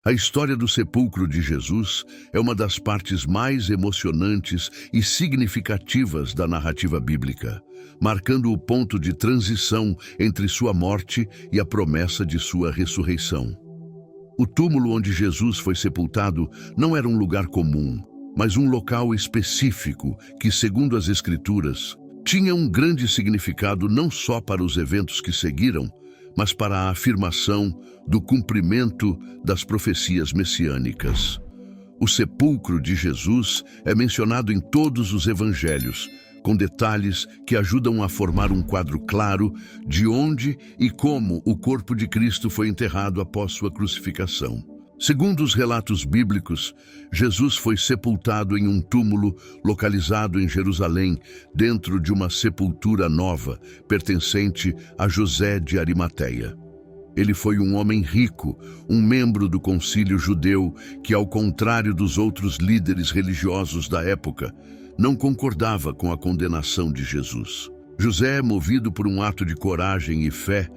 A história do sepulcro de Jesus é uma das partes mais emocionantes e significativas da narrativa bíblica, marcando o ponto de transição entre sua morte e a promessa de sua ressurreição. O túmulo onde Jesus foi sepultado não era um lugar comum, mas um local específico que, segundo as Escrituras, tinha um grande significado não só para os eventos que seguiram, mas para a afirmação do cumprimento das profecias messiânicas. O sepulcro de Jesus é mencionado em todos os evangelhos, com detalhes que ajudam a formar um quadro claro de onde e como o corpo de Cristo foi enterrado após sua crucificação. Segundo os relatos bíblicos, Jesus foi sepultado em um túmulo localizado em Jerusalém, dentro de uma sepultura nova, pertencente a José de Arimateia. Ele foi um homem rico, um membro do concílio judeu que, ao contrário dos outros líderes religiosos da época, não concordava com a condenação de Jesus. José, movido por um ato de coragem e fé,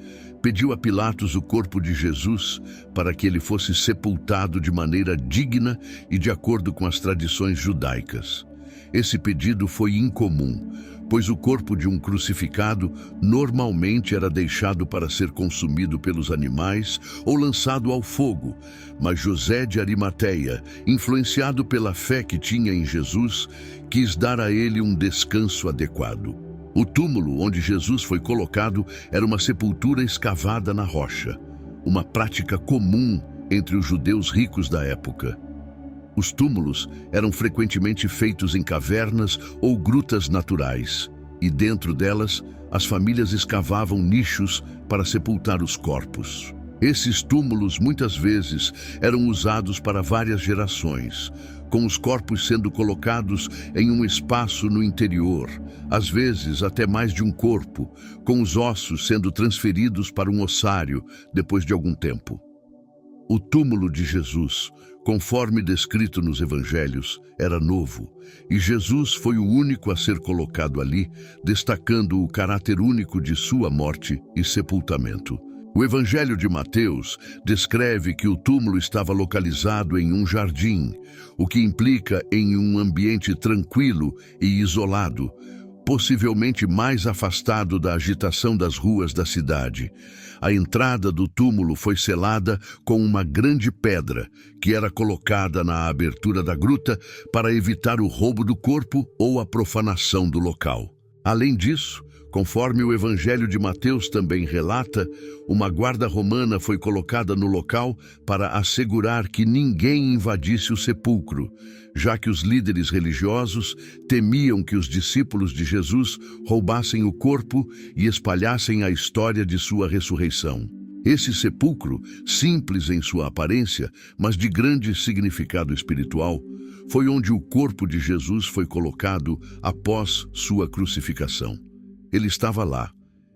pediu a Pilatos o corpo de Jesus para que ele fosse sepultado de maneira digna e de acordo com as tradições judaicas. Esse pedido foi incomum, pois o corpo de um crucificado normalmente era deixado para ser consumido pelos animais ou lançado ao fogo, mas José de Arimateia, influenciado pela fé que tinha em Jesus, quis dar a ele um descanso adequado. O túmulo onde Jesus foi colocado era uma sepultura escavada na rocha, uma prática comum entre os judeus ricos da época. Os túmulos eram frequentemente feitos em cavernas ou grutas naturais, e dentro delas, as famílias escavavam nichos para sepultar os corpos. Esses túmulos muitas vezes eram usados para várias gerações, com os corpos sendo colocados em um espaço no interior, às vezes até mais de um corpo, com os ossos sendo transferidos para um ossário depois de algum tempo. O túmulo de Jesus, conforme descrito nos evangelhos, era novo, e Jesus foi o único a ser colocado ali, destacando o caráter único de sua morte e sepultamento. O Evangelho de Mateus descreve que o túmulo estava localizado em um jardim, o que implica em um ambiente tranquilo e isolado, possivelmente mais afastado da agitação das ruas da cidade. A entrada do túmulo foi selada com uma grande pedra, que era colocada na abertura da gruta para evitar o roubo do corpo ou a profanação do local. Além disso, conforme o Evangelho de Mateus também relata, uma guarda romana foi colocada no local para assegurar que ninguém invadisse o sepulcro, já que os líderes religiosos temiam que os discípulos de Jesus roubassem o corpo e espalhassem a história de sua ressurreição. Esse sepulcro, simples em sua aparência, mas de grande significado espiritual, foi onde o corpo de Jesus foi colocado após sua crucificação. Ele estava lá,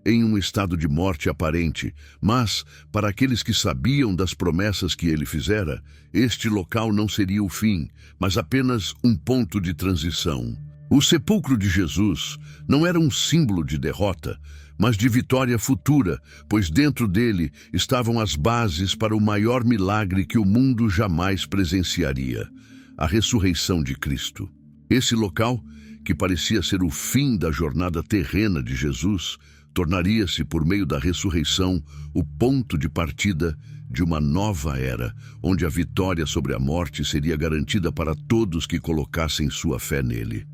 em um estado de morte aparente, mas, para aqueles que sabiam das promessas que ele fizera, este local não seria o fim, mas apenas um ponto de transição. O sepulcro de Jesus não era um símbolo de derrota, mas de vitória futura, pois dentro dele estavam as bases para o maior milagre que o mundo jamais presenciaria: a ressurreição de Cristo. Esse local, que parecia ser o fim da jornada terrena de Jesus, tornaria-se, por meio da ressurreição, o ponto de partida de uma nova era, onde a vitória sobre a morte seria garantida para todos que colocassem sua fé nele.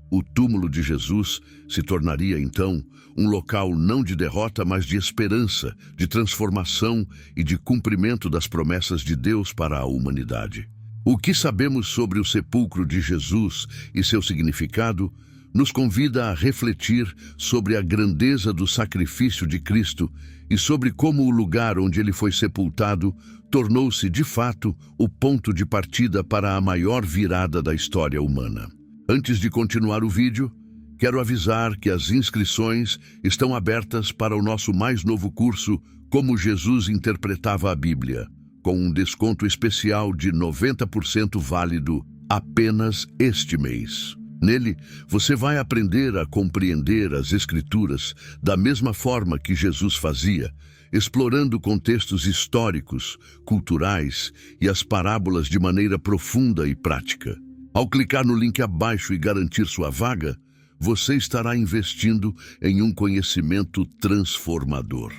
O túmulo de Jesus se tornaria, então, um local não de derrota, mas de esperança, de transformação e de cumprimento das promessas de Deus para a humanidade. O que sabemos sobre o sepulcro de Jesus e seu significado nos convida a refletir sobre a grandeza do sacrifício de Cristo e sobre como o lugar onde ele foi sepultado tornou-se, de fato, o ponto de partida para a maior virada da história humana. Antes de continuar o vídeo, quero avisar que as inscrições estão abertas para o nosso mais novo curso Como Jesus Interpretava a Bíblia, com um desconto especial de 90% válido apenas este mês. Nele, você vai aprender a compreender as Escrituras da mesma forma que Jesus fazia, explorando contextos históricos, culturais e as parábolas de maneira profunda e prática. Ao clicar no link abaixo e garantir sua vaga, você estará investindo em um conhecimento transformador.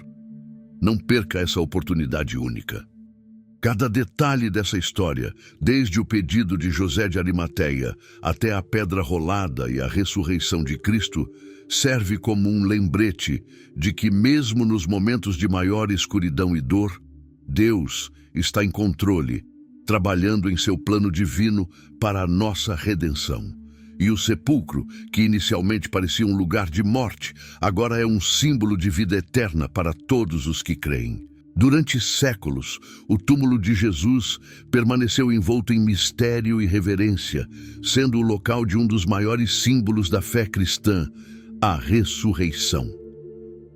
Não perca essa oportunidade única. Cada detalhe dessa história, desde o pedido de José de Arimateia até a pedra rolada e a ressurreição de Cristo, serve como um lembrete de que, mesmo nos momentos de maior escuridão e dor, Deus está em controle, trabalhando em seu plano divino para a nossa redenção. E o sepulcro, que inicialmente parecia um lugar de morte, agora é um símbolo de vida eterna para todos os que creem. Durante séculos, o túmulo de Jesus permaneceu envolto em mistério e reverência, sendo o local de um dos maiores símbolos da fé cristã, a ressurreição.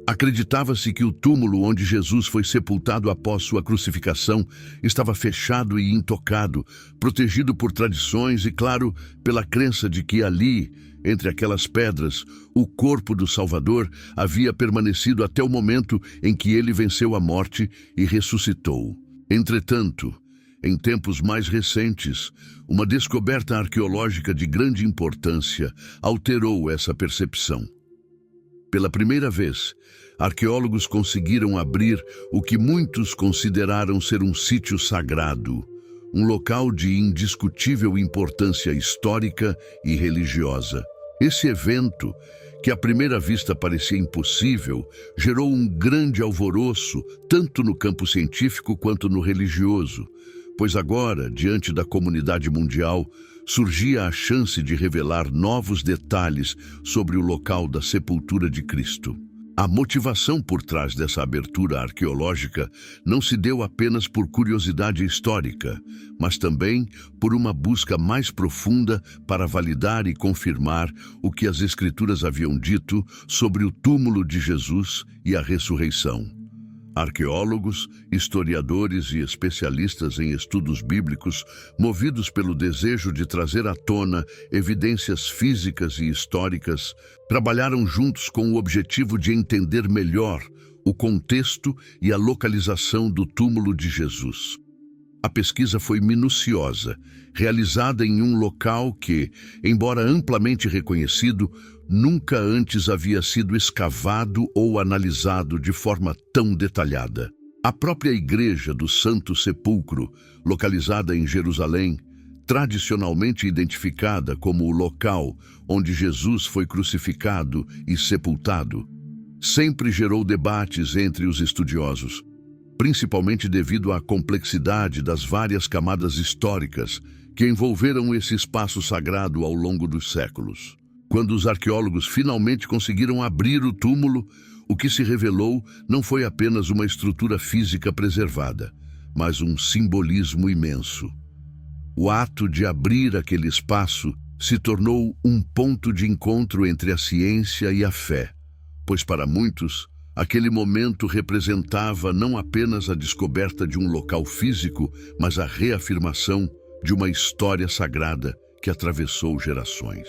Acreditava-se que o túmulo onde Jesus foi sepultado após sua crucificação estava fechado e intocado, protegido por tradições e, claro, pela crença de que ali, entre aquelas pedras, o corpo do Salvador havia permanecido até o momento em que ele venceu a morte e ressuscitou. Entretanto, em tempos mais recentes, uma descoberta arqueológica de grande importância alterou essa percepção. Pela primeira vez, arqueólogos conseguiram abrir o que muitos consideraram ser um sítio sagrado, um local de indiscutível importância histórica e religiosa. Esse evento, que à primeira vista parecia impossível, gerou um grande alvoroço, tanto no campo científico quanto no religioso, pois agora, diante da comunidade mundial, surgia a chance de revelar novos detalhes sobre o local da sepultura de Cristo. A motivação por trás dessa abertura arqueológica não se deu apenas por curiosidade histórica, mas também por uma busca mais profunda para validar e confirmar o que as Escrituras haviam dito sobre o túmulo de Jesus e a ressurreição. Arqueólogos, historiadores e especialistas em estudos bíblicos, movidos pelo desejo de trazer à tona evidências físicas e históricas, trabalharam juntos com o objetivo de entender melhor o contexto e a localização do túmulo de Jesus. A pesquisa foi minuciosa, realizada em um local que, embora amplamente reconhecido, nunca antes havia sido escavado ou analisado de forma tão detalhada. A própria Igreja do Santo Sepulcro, localizada em Jerusalém, tradicionalmente identificada como o local onde Jesus foi crucificado e sepultado, sempre gerou debates entre os estudiosos, principalmente devido à complexidade das várias camadas históricas que envolveram esse espaço sagrado ao longo dos séculos. Quando os arqueólogos finalmente conseguiram abrir o túmulo, o que se revelou não foi apenas uma estrutura física preservada, mas um simbolismo imenso. O ato de abrir aquele espaço se tornou um ponto de encontro entre a ciência e a fé, pois para muitos, aquele momento representava não apenas a descoberta de um local físico, mas a reafirmação de uma história sagrada que atravessou gerações.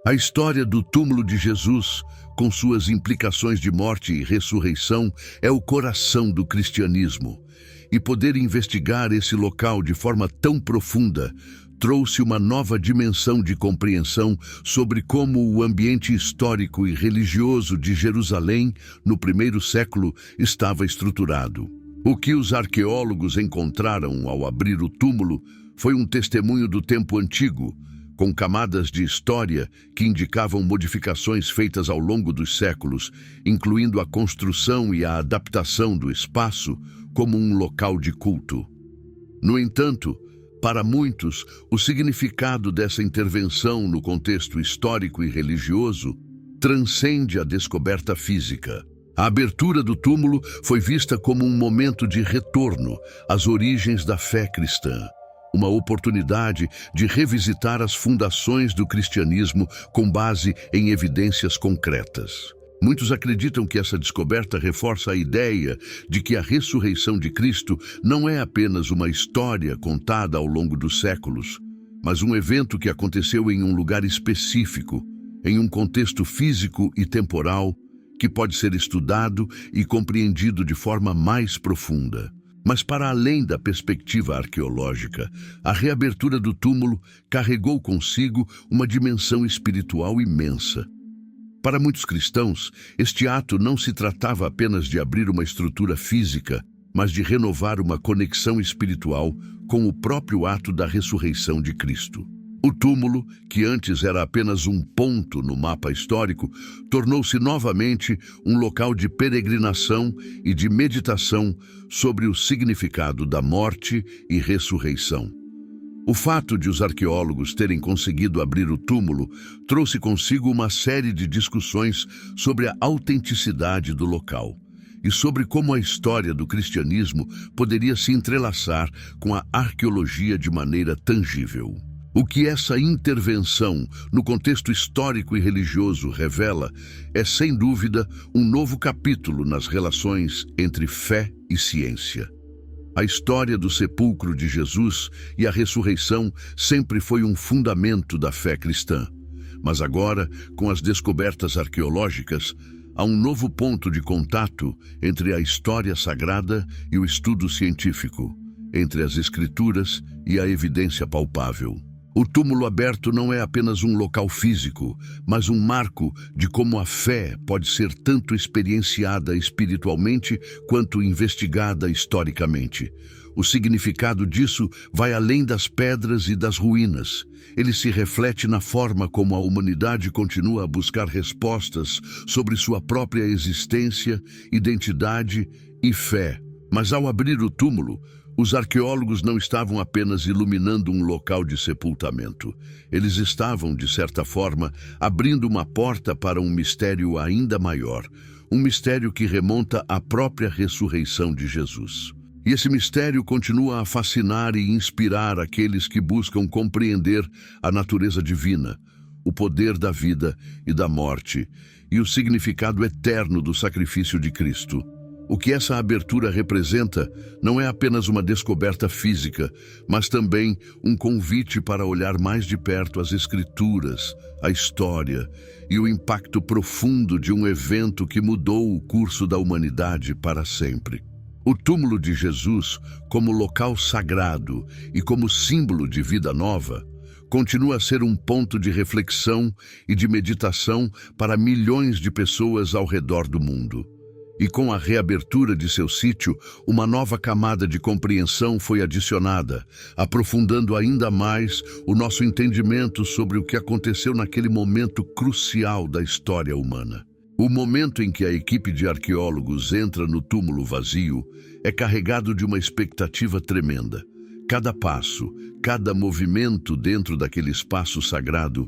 A história do túmulo de Jesus, com suas implicações de morte e ressurreição, é o coração do cristianismo. E poder investigar esse local de forma tão profunda trouxe uma nova dimensão de compreensão sobre como o ambiente histórico e religioso de Jerusalém, no primeiro século, estava estruturado. O que os arqueólogos encontraram ao abrir o túmulo foi um testemunho do tempo antigo, com camadas de história que indicavam modificações feitas ao longo dos séculos, incluindo a construção e a adaptação do espaço como um local de culto. No entanto, para muitos, o significado dessa intervenção no contexto histórico e religioso transcende a descoberta física. A abertura do túmulo foi vista como um momento de retorno às origens da fé cristã, uma oportunidade de revisitar as fundações do cristianismo com base em evidências concretas. Muitos acreditam que essa descoberta reforça a ideia de que a ressurreição de Cristo não é apenas uma história contada ao longo dos séculos, mas um evento que aconteceu em um lugar específico, em um contexto físico e temporal, que pode ser estudado e compreendido de forma mais profunda. Mas para além da perspectiva arqueológica, a reabertura do túmulo carregou consigo uma dimensão espiritual imensa. Para muitos cristãos, este ato não se tratava apenas de abrir uma estrutura física, mas de renovar uma conexão espiritual com o próprio ato da ressurreição de Cristo. O túmulo, que antes era apenas um ponto no mapa histórico, tornou-se novamente um local de peregrinação e de meditação sobre o significado da morte e ressurreição. O fato de os arqueólogos terem conseguido abrir o túmulo trouxe consigo uma série de discussões sobre a autenticidade do local e sobre como a história do cristianismo poderia se entrelaçar com a arqueologia de maneira tangível. O que essa intervenção no contexto histórico e religioso revela é, sem dúvida, um novo capítulo nas relações entre fé e ciência. A história do sepulcro de Jesus e a ressurreição sempre foi um fundamento da fé cristã. Mas agora, com as descobertas arqueológicas, há um novo ponto de contato entre a história sagrada e o estudo científico, entre as escrituras e a evidência palpável. O túmulo aberto não é apenas um local físico, mas um marco de como a fé pode ser tanto experienciada espiritualmente quanto investigada historicamente. O significado disso vai além das pedras e das ruínas. Ele se reflete na forma como a humanidade continua a buscar respostas sobre sua própria existência, identidade e fé. Mas ao abrir o túmulo, os arqueólogos não estavam apenas iluminando um local de sepultamento. Eles estavam, de certa forma, abrindo uma porta para um mistério ainda maior, um mistério que remonta à própria ressurreição de Jesus. E esse mistério continua a fascinar e inspirar aqueles que buscam compreender a natureza divina, o poder da vida e da morte, e o significado eterno do sacrifício de Cristo. O que essa abertura representa não é apenas uma descoberta física, mas também um convite para olhar mais de perto as Escrituras, a história e o impacto profundo de um evento que mudou o curso da humanidade para sempre. O túmulo de Jesus, como local sagrado e como símbolo de vida nova, continua a ser um ponto de reflexão e de meditação para milhões de pessoas ao redor do mundo. E com a reabertura de seu sítio, uma nova camada de compreensão foi adicionada, aprofundando ainda mais o nosso entendimento sobre o que aconteceu naquele momento crucial da história humana. O momento em que a equipe de arqueólogos entra no túmulo vazio é carregado de uma expectativa tremenda. Cada passo, cada movimento dentro daquele espaço sagrado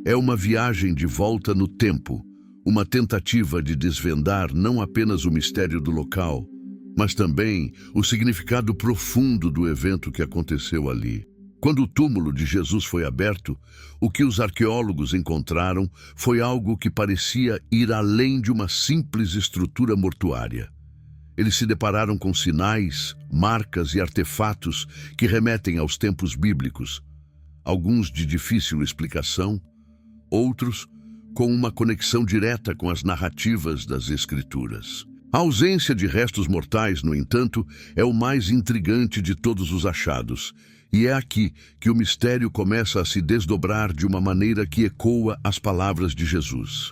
é uma viagem de volta no tempo, uma tentativa de desvendar não apenas o mistério do local, mas também o significado profundo do evento que aconteceu ali. Quando o túmulo de Jesus foi aberto, o que os arqueólogos encontraram foi algo que parecia ir além de uma simples estrutura mortuária. Eles se depararam com sinais, marcas e artefatos que remetem aos tempos bíblicos, alguns de difícil explicação, outros com uma conexão direta com as narrativas das Escrituras. A ausência de restos mortais, no entanto, é o mais intrigante de todos os achados, e é aqui que o mistério começa a se desdobrar de uma maneira que ecoa as palavras de Jesus.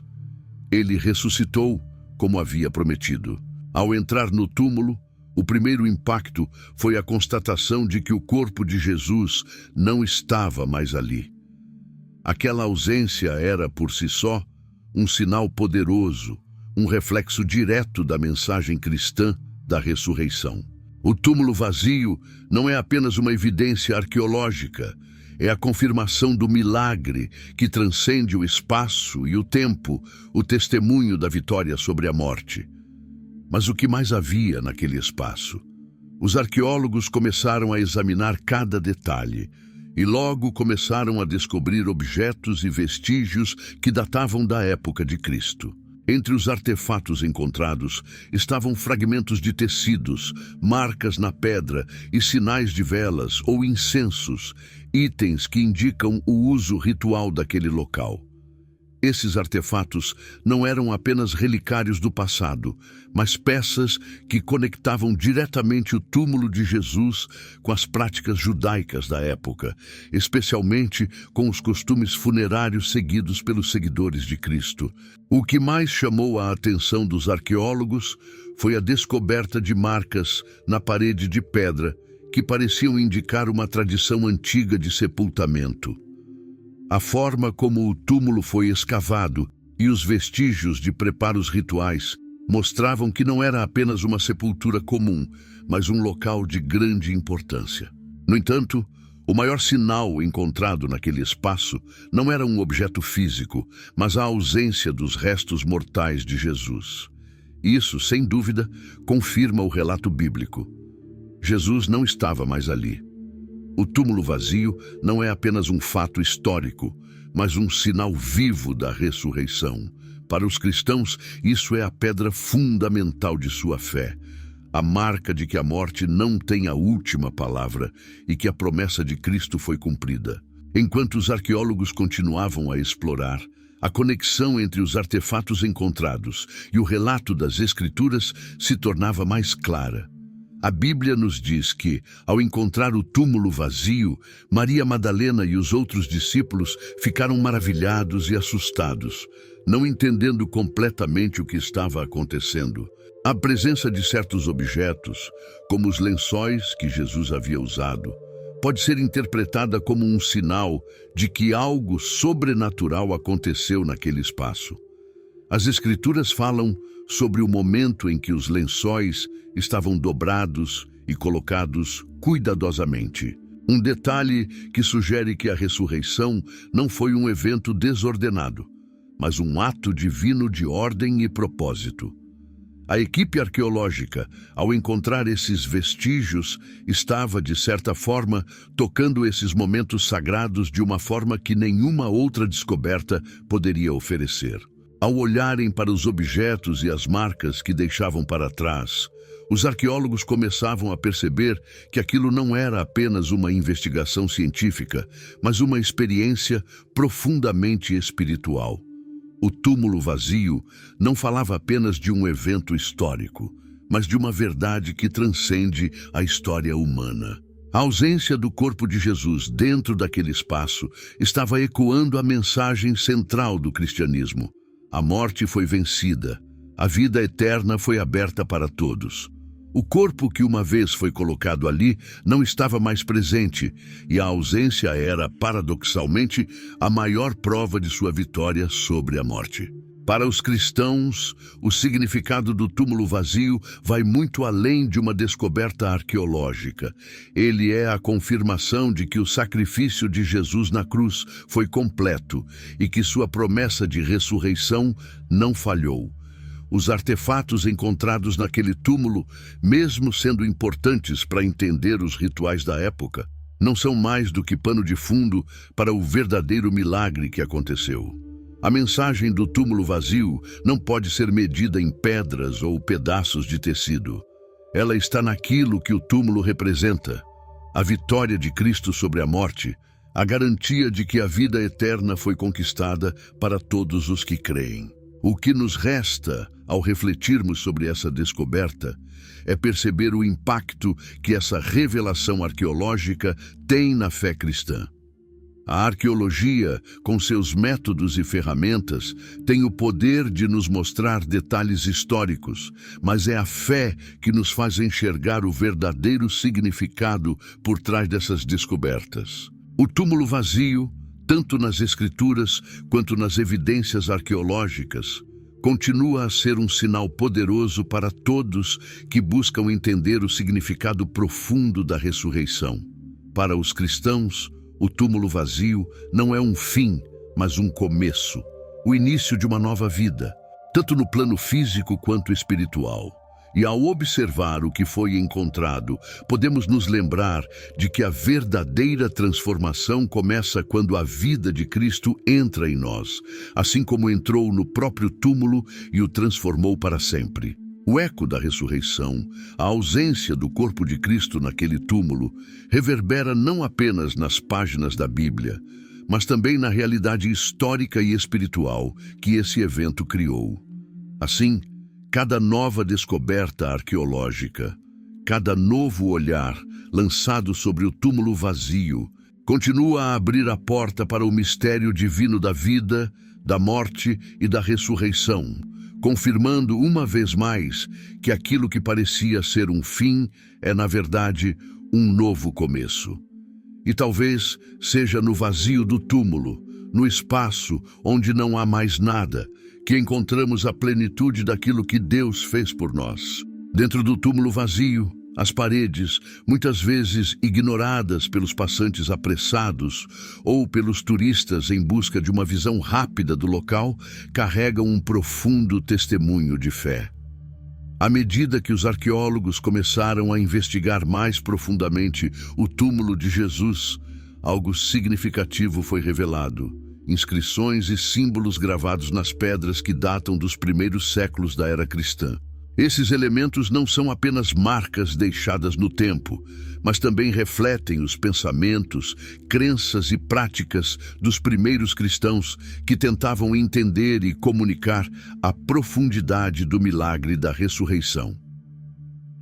Ele ressuscitou, como havia prometido. Ao entrar no túmulo, o primeiro impacto foi a constatação de que o corpo de Jesus não estava mais ali. Aquela ausência era, por si só, um sinal poderoso, um reflexo direto da mensagem cristã da ressurreição. O túmulo vazio não é apenas uma evidência arqueológica, é a confirmação do milagre que transcende o espaço e o tempo, o testemunho da vitória sobre a morte. Mas o que mais havia naquele espaço? Os arqueólogos começaram a examinar cada detalhe, e logo começaram a descobrir objetos e vestígios que datavam da época de Cristo. Entre os artefatos encontrados estavam fragmentos de tecidos, marcas na pedra e sinais de velas ou incensos, itens que indicam o uso ritual daquele local. Esses artefatos não eram apenas relicários do passado, mas peças que conectavam diretamente o túmulo de Jesus com as práticas judaicas da época, especialmente com os costumes funerários seguidos pelos seguidores de Cristo. O que mais chamou a atenção dos arqueólogos foi a descoberta de marcas na parede de pedra que pareciam indicar uma tradição antiga de sepultamento. A forma como o túmulo foi escavado e os vestígios de preparos rituais mostravam que não era apenas uma sepultura comum, mas um local de grande importância. No entanto, o maior sinal encontrado naquele espaço não era um objeto físico, mas a ausência dos restos mortais de Jesus. Isso, sem dúvida, confirma o relato bíblico. Jesus não estava mais ali. O túmulo vazio não é apenas um fato histórico, mas um sinal vivo da ressurreição. Para os cristãos, isso é a pedra fundamental de sua fé, a marca de que a morte não tem a última palavra e que a promessa de Cristo foi cumprida. Enquanto os arqueólogos continuavam a explorar, a conexão entre os artefatos encontrados e o relato das Escrituras se tornava mais clara. A Bíblia nos diz que, ao encontrar o túmulo vazio, Maria Madalena e os outros discípulos ficaram maravilhados e assustados, não entendendo completamente o que estava acontecendo. A presença de certos objetos, como os lençóis que Jesus havia usado, pode ser interpretada como um sinal de que algo sobrenatural aconteceu naquele espaço. As Escrituras falam sobre o momento em que os lençóis estavam dobrados e colocados cuidadosamente. Um detalhe que sugere que a ressurreição não foi um evento desordenado, mas um ato divino de ordem e propósito. A equipe arqueológica, ao encontrar esses vestígios, estava, de certa forma, tocando esses momentos sagrados de uma forma que nenhuma outra descoberta poderia oferecer. Ao olharem para os objetos e as marcas que deixavam para trás, os arqueólogos começavam a perceber que aquilo não era apenas uma investigação científica, mas uma experiência profundamente espiritual. O túmulo vazio não falava apenas de um evento histórico, mas de uma verdade que transcende a história humana. A ausência do corpo de Jesus dentro daquele espaço estava ecoando a mensagem central do cristianismo. A morte foi vencida, a vida eterna foi aberta para todos. O corpo que uma vez foi colocado ali não estava mais presente, e a ausência era, paradoxalmente, a maior prova de sua vitória sobre a morte. Para os cristãos, o significado do túmulo vazio vai muito além de uma descoberta arqueológica. Ele é a confirmação de que o sacrifício de Jesus na cruz foi completo e que sua promessa de ressurreição não falhou. Os artefatos encontrados naquele túmulo, mesmo sendo importantes para entender os rituais da época, não são mais do que pano de fundo para o verdadeiro milagre que aconteceu. A mensagem do túmulo vazio não pode ser medida em pedras ou pedaços de tecido. Ela está naquilo que o túmulo representa: a vitória de Cristo sobre a morte, a garantia de que a vida eterna foi conquistada para todos os que creem. O que nos resta, ao refletirmos sobre essa descoberta, é perceber o impacto que essa revelação arqueológica tem na fé cristã. A arqueologia, com seus métodos e ferramentas, tem o poder de nos mostrar detalhes históricos, mas é a fé que nos faz enxergar o verdadeiro significado por trás dessas descobertas. O túmulo vazio, tanto nas Escrituras quanto nas evidências arqueológicas, continua a ser um sinal poderoso para todos que buscam entender o significado profundo da ressurreição. Para os cristãos, o túmulo vazio não é um fim, mas um começo, o início de uma nova vida, tanto no plano físico quanto espiritual. E ao observar o que foi encontrado, podemos nos lembrar de que a verdadeira transformação começa quando a vida de Cristo entra em nós, assim como entrou no próprio túmulo e o transformou para sempre. O eco da ressurreição, a ausência do corpo de Cristo naquele túmulo, reverbera não apenas nas páginas da Bíblia, mas também na realidade histórica e espiritual que esse evento criou. Assim, cada nova descoberta arqueológica, cada novo olhar lançado sobre o túmulo vazio, continua a abrir a porta para o mistério divino da vida, da morte e da ressurreição, confirmando uma vez mais que aquilo que parecia ser um fim é, na verdade, um novo começo. E talvez seja no vazio do túmulo, no espaço onde não há mais nada, que encontramos a plenitude daquilo que Deus fez por nós. Dentro do túmulo vazio, as paredes, muitas vezes ignoradas pelos passantes apressados ou pelos turistas em busca de uma visão rápida do local, carregam um profundo testemunho de fé. À medida que os arqueólogos começaram a investigar mais profundamente o túmulo de Jesus, algo significativo foi revelado. Inscrições e símbolos gravados nas pedras que datam dos primeiros séculos da era cristã. Esses elementos não são apenas marcas deixadas no tempo, mas também refletem os pensamentos, crenças e práticas dos primeiros cristãos que tentavam entender e comunicar a profundidade do milagre da ressurreição.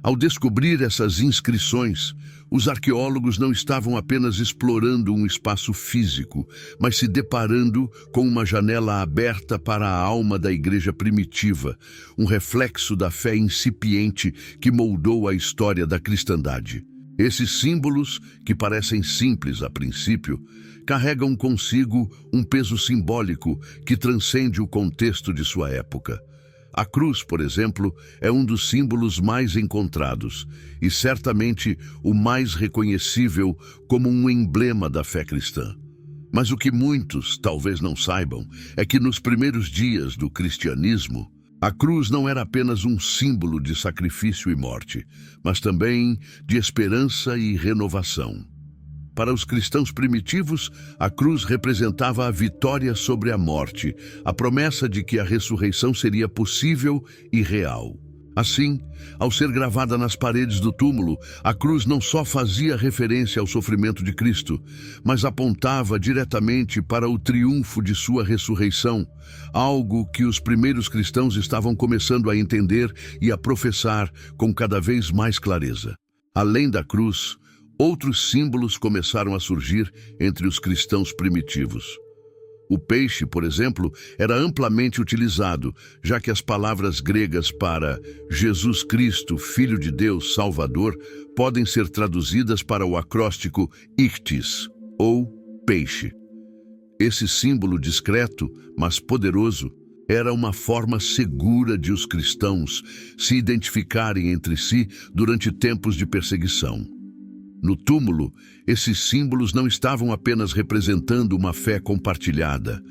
Ao descobrir essas inscrições, os arqueólogos não estavam apenas explorando um espaço físico, mas se deparando com uma janela aberta para a alma da igreja primitiva, um reflexo da fé incipiente que moldou a história da cristandade. Esses símbolos, que parecem simples a princípio, carregam consigo um peso simbólico que transcende o contexto de sua época. A cruz, por exemplo, é um dos símbolos mais encontrados e certamente o mais reconhecível como um emblema da fé cristã. Mas o que muitos talvez não saibam é que nos primeiros dias do cristianismo, a cruz não era apenas um símbolo de sacrifício e morte, mas também de esperança e renovação. Para os cristãos primitivos, a cruz representava a vitória sobre a morte, a promessa de que a ressurreição seria possível e real. Assim, ao ser gravada nas paredes do túmulo, a cruz não só fazia referência ao sofrimento de Cristo, mas apontava diretamente para o triunfo de sua ressurreição, algo que os primeiros cristãos estavam começando a entender e a professar com cada vez mais clareza. Além da cruz, outros símbolos começaram a surgir entre os cristãos primitivos. O peixe, por exemplo, era amplamente utilizado, já que as palavras gregas para Jesus Cristo, Filho de Deus, Salvador, podem ser traduzidas para o acróstico ichthys, ou peixe. Esse símbolo discreto, mas poderoso, era uma forma segura de os cristãos se identificarem entre si durante tempos de perseguição. No túmulo, esses símbolos não estavam apenas representando uma fé compartilhada,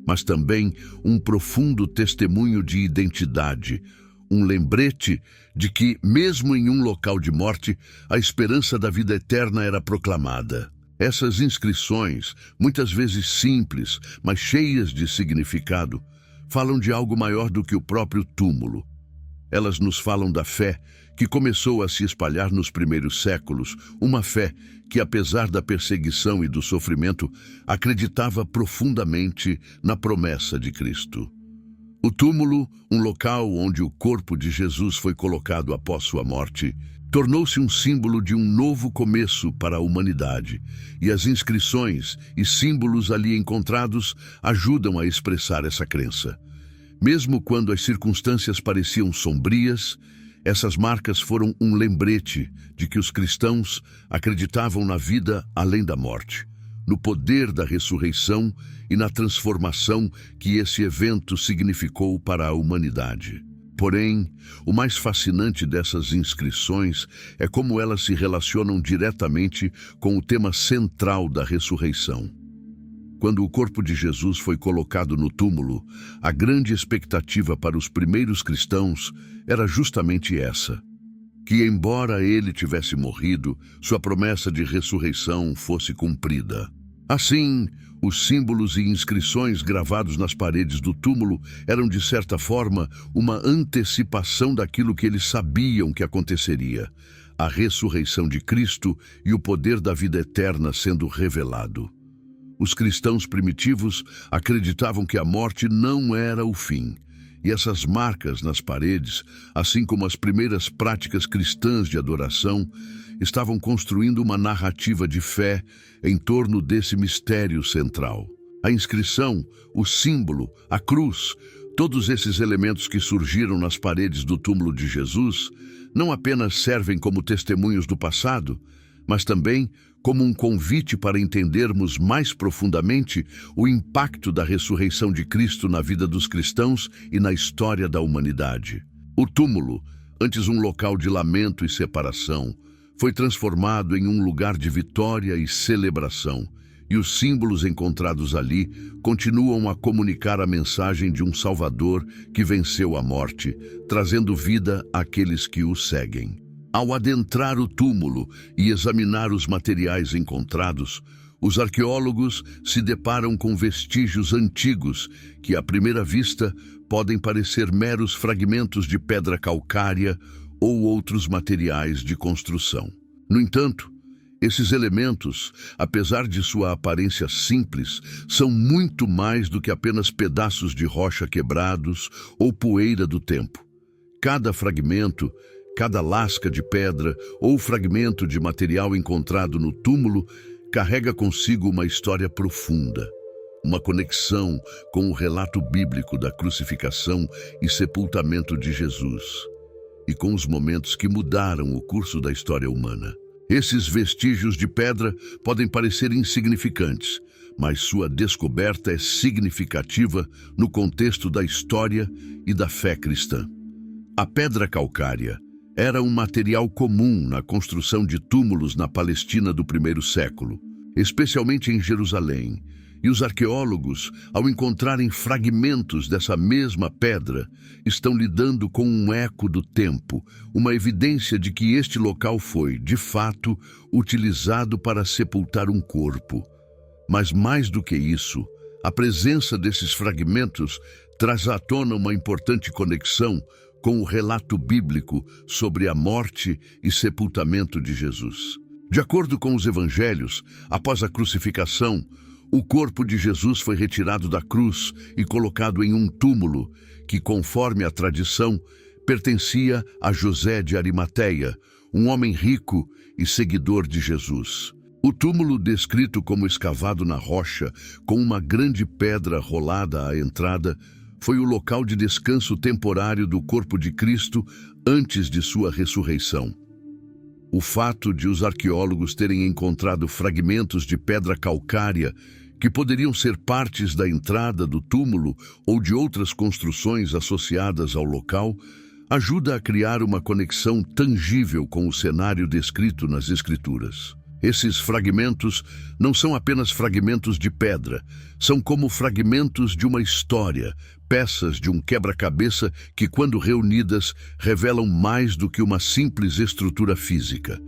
mas também um profundo testemunho de identidade, um lembrete de que, mesmo em um local de morte, a esperança da vida eterna era proclamada. Essas inscrições, muitas vezes simples, mas cheias de significado, falam de algo maior do que o próprio túmulo. Elas nos falam da fé que começou a se espalhar nos primeiros séculos, uma fé que, apesar da perseguição e do sofrimento, acreditava profundamente na promessa de Cristo. O túmulo, um local onde o corpo de Jesus foi colocado após sua morte, tornou-se um símbolo de um novo começo para a humanidade, e as inscrições e símbolos ali encontrados ajudam a expressar essa crença. Mesmo quando as circunstâncias pareciam sombrias, essas marcas foram um lembrete de que os cristãos acreditavam na vida além da morte, no poder da ressurreição e na transformação que esse evento significou para a humanidade. Porém, o mais fascinante dessas inscrições é como elas se relacionam diretamente com o tema central da ressurreição. Quando o corpo de Jesus foi colocado no túmulo, a grande expectativa para os primeiros cristãos era justamente essa: que, embora ele tivesse morrido, sua promessa de ressurreição fosse cumprida. Assim, os símbolos e inscrições gravados nas paredes do túmulo eram, de certa forma, uma antecipação daquilo que eles sabiam que aconteceria: a ressurreição de Cristo e o poder da vida eterna sendo revelado. Os cristãos primitivos acreditavam que a morte não era o fim. E essas marcas nas paredes, assim como as primeiras práticas cristãs de adoração, estavam construindo uma narrativa de fé em torno desse mistério central. A inscrição, o símbolo, a cruz, todos esses elementos que surgiram nas paredes do túmulo de Jesus, não apenas servem como testemunhos do passado, mas também como um convite para entendermos mais profundamente o impacto da ressurreição de Cristo na vida dos cristãos e na história da humanidade. O túmulo, antes um local de lamento e separação, foi transformado em um lugar de vitória e celebração, e os símbolos encontrados ali continuam a comunicar a mensagem de um Salvador que venceu a morte, trazendo vida àqueles que o seguem. Ao adentrar o túmulo e examinar os materiais encontrados, os arqueólogos se deparam com vestígios antigos que, à primeira vista, podem parecer meros fragmentos de pedra calcária ou outros materiais de construção. No entanto, esses elementos, apesar de sua aparência simples, são muito mais do que apenas pedaços de rocha quebrados ou poeira do tempo. Cada fragmento, cada lasca de pedra ou fragmento de material encontrado no túmulo carrega consigo uma história profunda, uma conexão com o relato bíblico da crucificação e sepultamento de Jesus, e com os momentos que mudaram o curso da história humana. Esses vestígios de pedra podem parecer insignificantes, mas sua descoberta é significativa no contexto da história e da fé cristã. A pedra calcária era um material comum na construção de túmulos na Palestina do primeiro século, especialmente em Jerusalém, e os arqueólogos, ao encontrarem fragmentos dessa mesma pedra, estão lidando com um eco do tempo, uma evidência de que este local foi, de fato, utilizado para sepultar um corpo. Mas mais do que isso, a presença desses fragmentos traz à tona uma importante conexão com o relato bíblico sobre a morte e sepultamento de Jesus. De acordo com os evangelhos, após a crucificação, o corpo de Jesus foi retirado da cruz e colocado em um túmulo que, conforme a tradição, pertencia a José de Arimateia, um homem rico e seguidor de Jesus. O túmulo, descrito como escavado na rocha, com uma grande pedra rolada à entrada, foi o local de descanso temporário do corpo de Cristo antes de sua ressurreição. O fato de os arqueólogos terem encontrado fragmentos de pedra calcária que poderiam ser partes da entrada do túmulo ou de outras construções associadas ao local, ajuda a criar uma conexão tangível com o cenário descrito nas Escrituras. Esses fragmentos não são apenas fragmentos de pedra, são como fragmentos de uma história, peças de um quebra-cabeça que, quando reunidas, revelam mais do que uma simples estrutura física.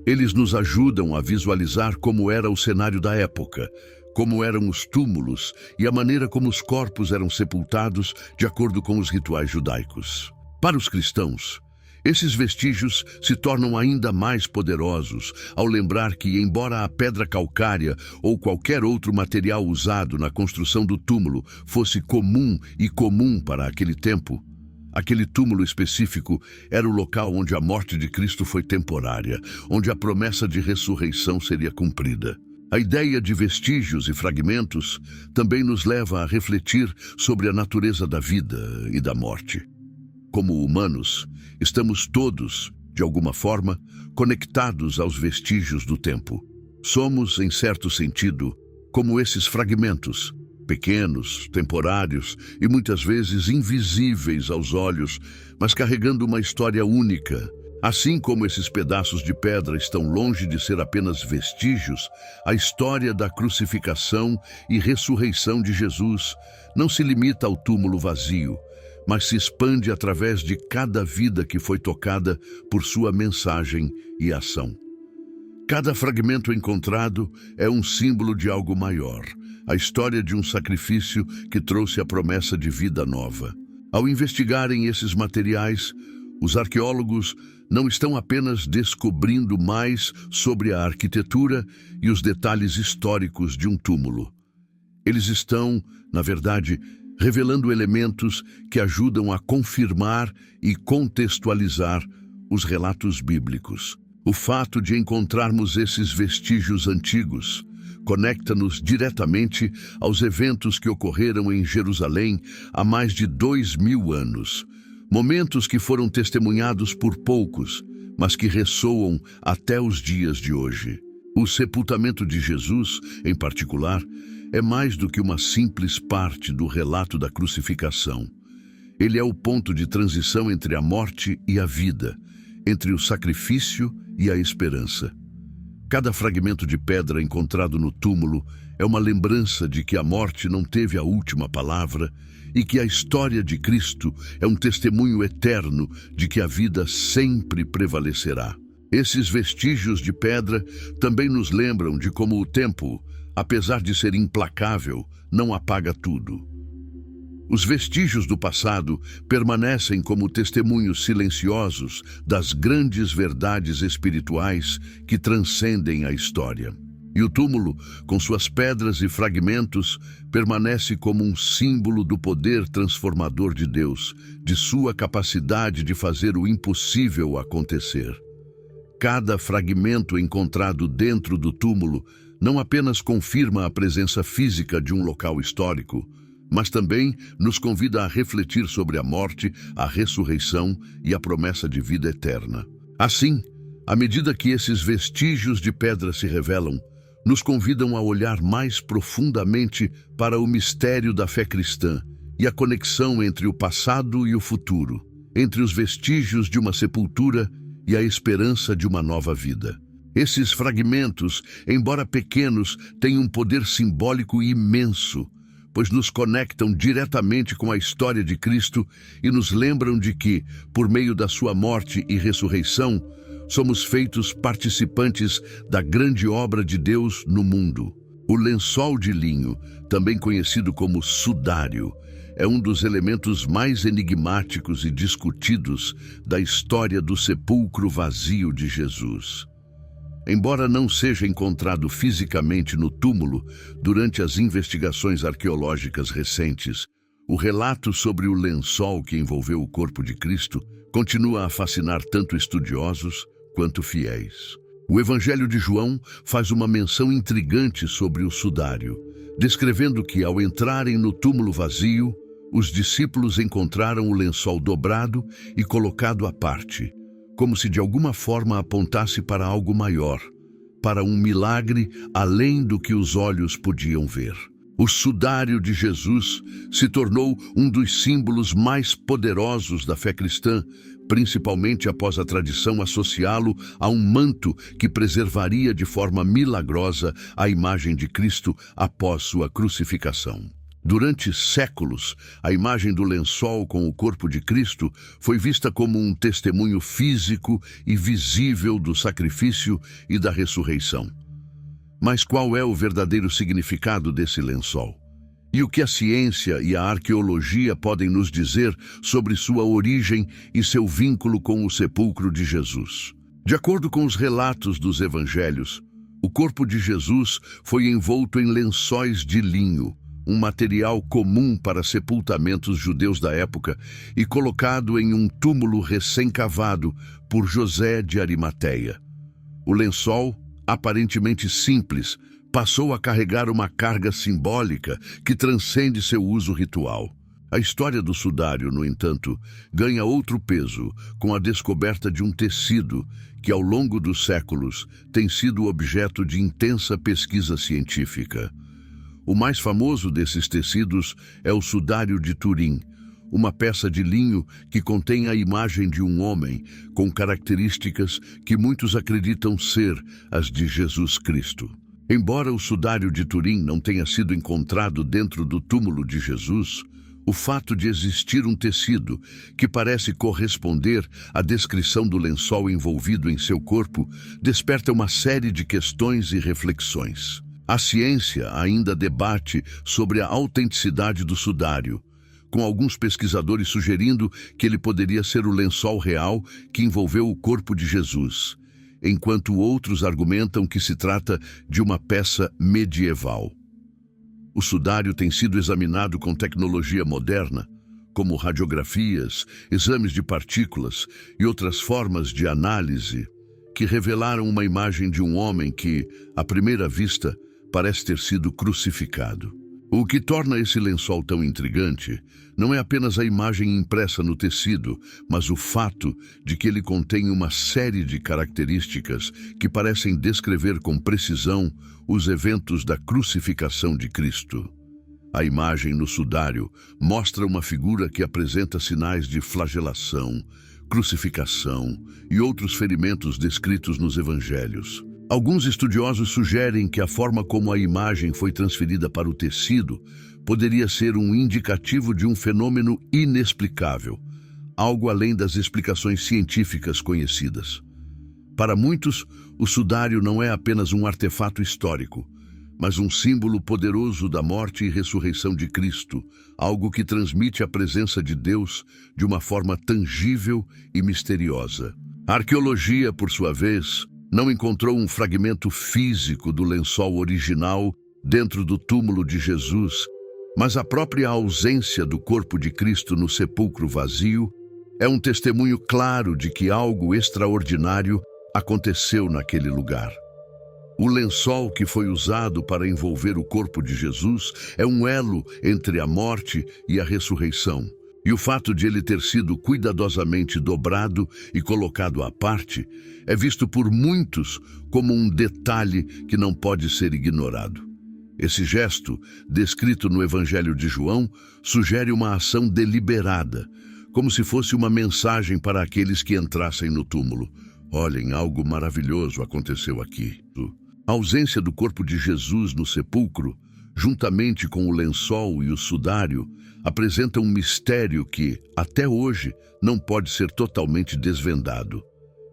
Eles nos ajudam a visualizar como era o cenário da época, como eram os túmulos e a maneira como os corpos eram sepultados de acordo com os rituais judaicos. Para os cristãos, esses vestígios se tornam ainda mais poderosos ao lembrar que, embora a pedra calcária ou qualquer outro material usado na construção do túmulo fosse comum para aquele tempo, aquele túmulo específico era o local onde a morte de Cristo foi temporária, onde a promessa de ressurreição seria cumprida. A ideia de vestígios e fragmentos também nos leva a refletir sobre a natureza da vida e da morte. Como humanos, estamos todos, de alguma forma, conectados aos vestígios do tempo. Somos, em certo sentido, como esses fragmentos, pequenos, temporários e muitas vezes invisíveis aos olhos, mas carregando uma história única. Assim como esses pedaços de pedra estão longe de ser apenas vestígios, a história da crucificação e ressurreição de Jesus não se limita ao túmulo vazio, mas se expande através de cada vida que foi tocada por sua mensagem e ação. Cada fragmento encontrado é um símbolo de algo maior, a história de um sacrifício que trouxe a promessa de vida nova. Ao investigarem esses materiais, os arqueólogos não estão apenas descobrindo mais sobre a arquitetura e os detalhes históricos de um túmulo. Eles estão, na verdade, revelando elementos que ajudam a confirmar e contextualizar os relatos bíblicos. O fato de encontrarmos esses vestígios antigos conecta-nos diretamente aos eventos que ocorreram em Jerusalém há mais de 2000 anos. Momentos que foram testemunhados por poucos, mas que ressoam até os dias de hoje. O sepultamento de Jesus, em particular, é mais do que uma simples parte do relato da crucificação. Ele é o ponto de transição entre a morte e a vida, entre o sacrifício e a esperança. Cada fragmento de pedra encontrado no túmulo é uma lembrança de que a morte não teve a última palavra e que a história de Cristo é um testemunho eterno de que a vida sempre prevalecerá. Esses vestígios de pedra também nos lembram de como o tempo, apesar de ser implacável, não apaga tudo. Os vestígios do passado permanecem como testemunhos silenciosos das grandes verdades espirituais que transcendem a história. E o túmulo, com suas pedras e fragmentos, permanece como um símbolo do poder transformador de Deus, de sua capacidade de fazer o impossível acontecer. Cada fragmento encontrado dentro do túmulo não apenas confirma a presença física de um local histórico, mas também nos convida a refletir sobre a morte, a ressurreição e a promessa de vida eterna. Assim, à medida que esses vestígios de pedra se revelam, nos convidam a olhar mais profundamente para o mistério da fé cristã e a conexão entre o passado e o futuro, entre os vestígios de uma sepultura e a esperança de uma nova vida. Esses fragmentos, embora pequenos, têm um poder simbólico imenso, pois nos conectam diretamente com a história de Cristo e nos lembram de que, por meio da sua morte e ressurreição, somos feitos participantes da grande obra de Deus no mundo. O lençol de linho, também conhecido como sudário, é um dos elementos mais enigmáticos e discutidos da história do sepulcro vazio de Jesus. Embora não seja encontrado fisicamente no túmulo durante as investigações arqueológicas recentes, o relato sobre o lençol que envolveu o corpo de Cristo continua a fascinar tanto estudiosos quanto fiéis. O Evangelho de João faz uma menção intrigante sobre o sudário, descrevendo que, ao entrarem no túmulo vazio, os discípulos encontraram o lençol dobrado e colocado à parte, como se de alguma forma apontasse para algo maior, para um milagre além do que os olhos podiam ver. O sudário de Jesus se tornou um dos símbolos mais poderosos da fé cristã, principalmente após a tradição associá-lo a um manto que preservaria de forma milagrosa a imagem de Cristo após sua crucificação. Durante séculos, a imagem do lençol com o corpo de Cristo foi vista como um testemunho físico e visível do sacrifício e da ressurreição. Mas qual é o verdadeiro significado desse lençol? E o que a ciência e a arqueologia podem nos dizer sobre sua origem e seu vínculo com o sepulcro de Jesus? De acordo com os relatos dos evangelhos, o corpo de Jesus foi envolto em lençóis de linho, um material comum para sepultamentos judeus da época, e colocado em um túmulo recém-cavado por José de Arimateia. O lençol, aparentemente simples, passou a carregar uma carga simbólica que transcende seu uso ritual. A história do sudário, no entanto, ganha outro peso com a descoberta de um tecido que, ao longo dos séculos, tem sido objeto de intensa pesquisa científica. O mais famoso desses tecidos é o sudário de Turim, uma peça de linho que contém a imagem de um homem com características que muitos acreditam ser as de Jesus Cristo. Embora o sudário de Turim não tenha sido encontrado dentro do túmulo de Jesus, o fato de existir um tecido que parece corresponder à descrição do lençol envolvido em seu corpo desperta uma série de questões e reflexões. A ciência ainda debate sobre a autenticidade do sudário, com alguns pesquisadores sugerindo que ele poderia ser o lençol real que envolveu o corpo de Jesus, enquanto outros argumentam que se trata de uma peça medieval. O sudário tem sido examinado com tecnologia moderna, como radiografias, exames de partículas e outras formas de análise, que revelaram uma imagem de um homem que, à primeira vista, parece ter sido crucificado. O que torna esse lençol tão intrigante não é apenas a imagem impressa no tecido, mas o fato de que ele contém uma série de características que parecem descrever com precisão os eventos da crucificação de Cristo. A imagem no sudário mostra uma figura que apresenta sinais de flagelação, crucificação e outros ferimentos descritos nos evangelhos. Alguns estudiosos sugerem que a forma como a imagem foi transferida para o tecido poderia ser um indicativo de um fenômeno inexplicável, algo além das explicações científicas conhecidas. Para muitos, o sudário não é apenas um artefato histórico, mas um símbolo poderoso da morte e ressurreição de Cristo, algo que transmite a presença de Deus de uma forma tangível e misteriosa. A arqueologia, por sua vez, não encontrou um fragmento físico do lençol original dentro do túmulo de Jesus, mas a própria ausência do corpo de Cristo no sepulcro vazio é um testemunho claro de que algo extraordinário aconteceu naquele lugar. O lençol que foi usado para envolver o corpo de Jesus é um elo entre a morte e a ressurreição. E o fato de ele ter sido cuidadosamente dobrado e colocado à parte é visto por muitos como um detalhe que não pode ser ignorado. Esse gesto, descrito no Evangelho de João, sugere uma ação deliberada, como se fosse uma mensagem para aqueles que entrassem no túmulo. Olhem, algo maravilhoso aconteceu aqui. A ausência do corpo de Jesus no sepulcro, juntamente com o lençol e o sudário, apresenta um mistério que, até hoje, não pode ser totalmente desvendado.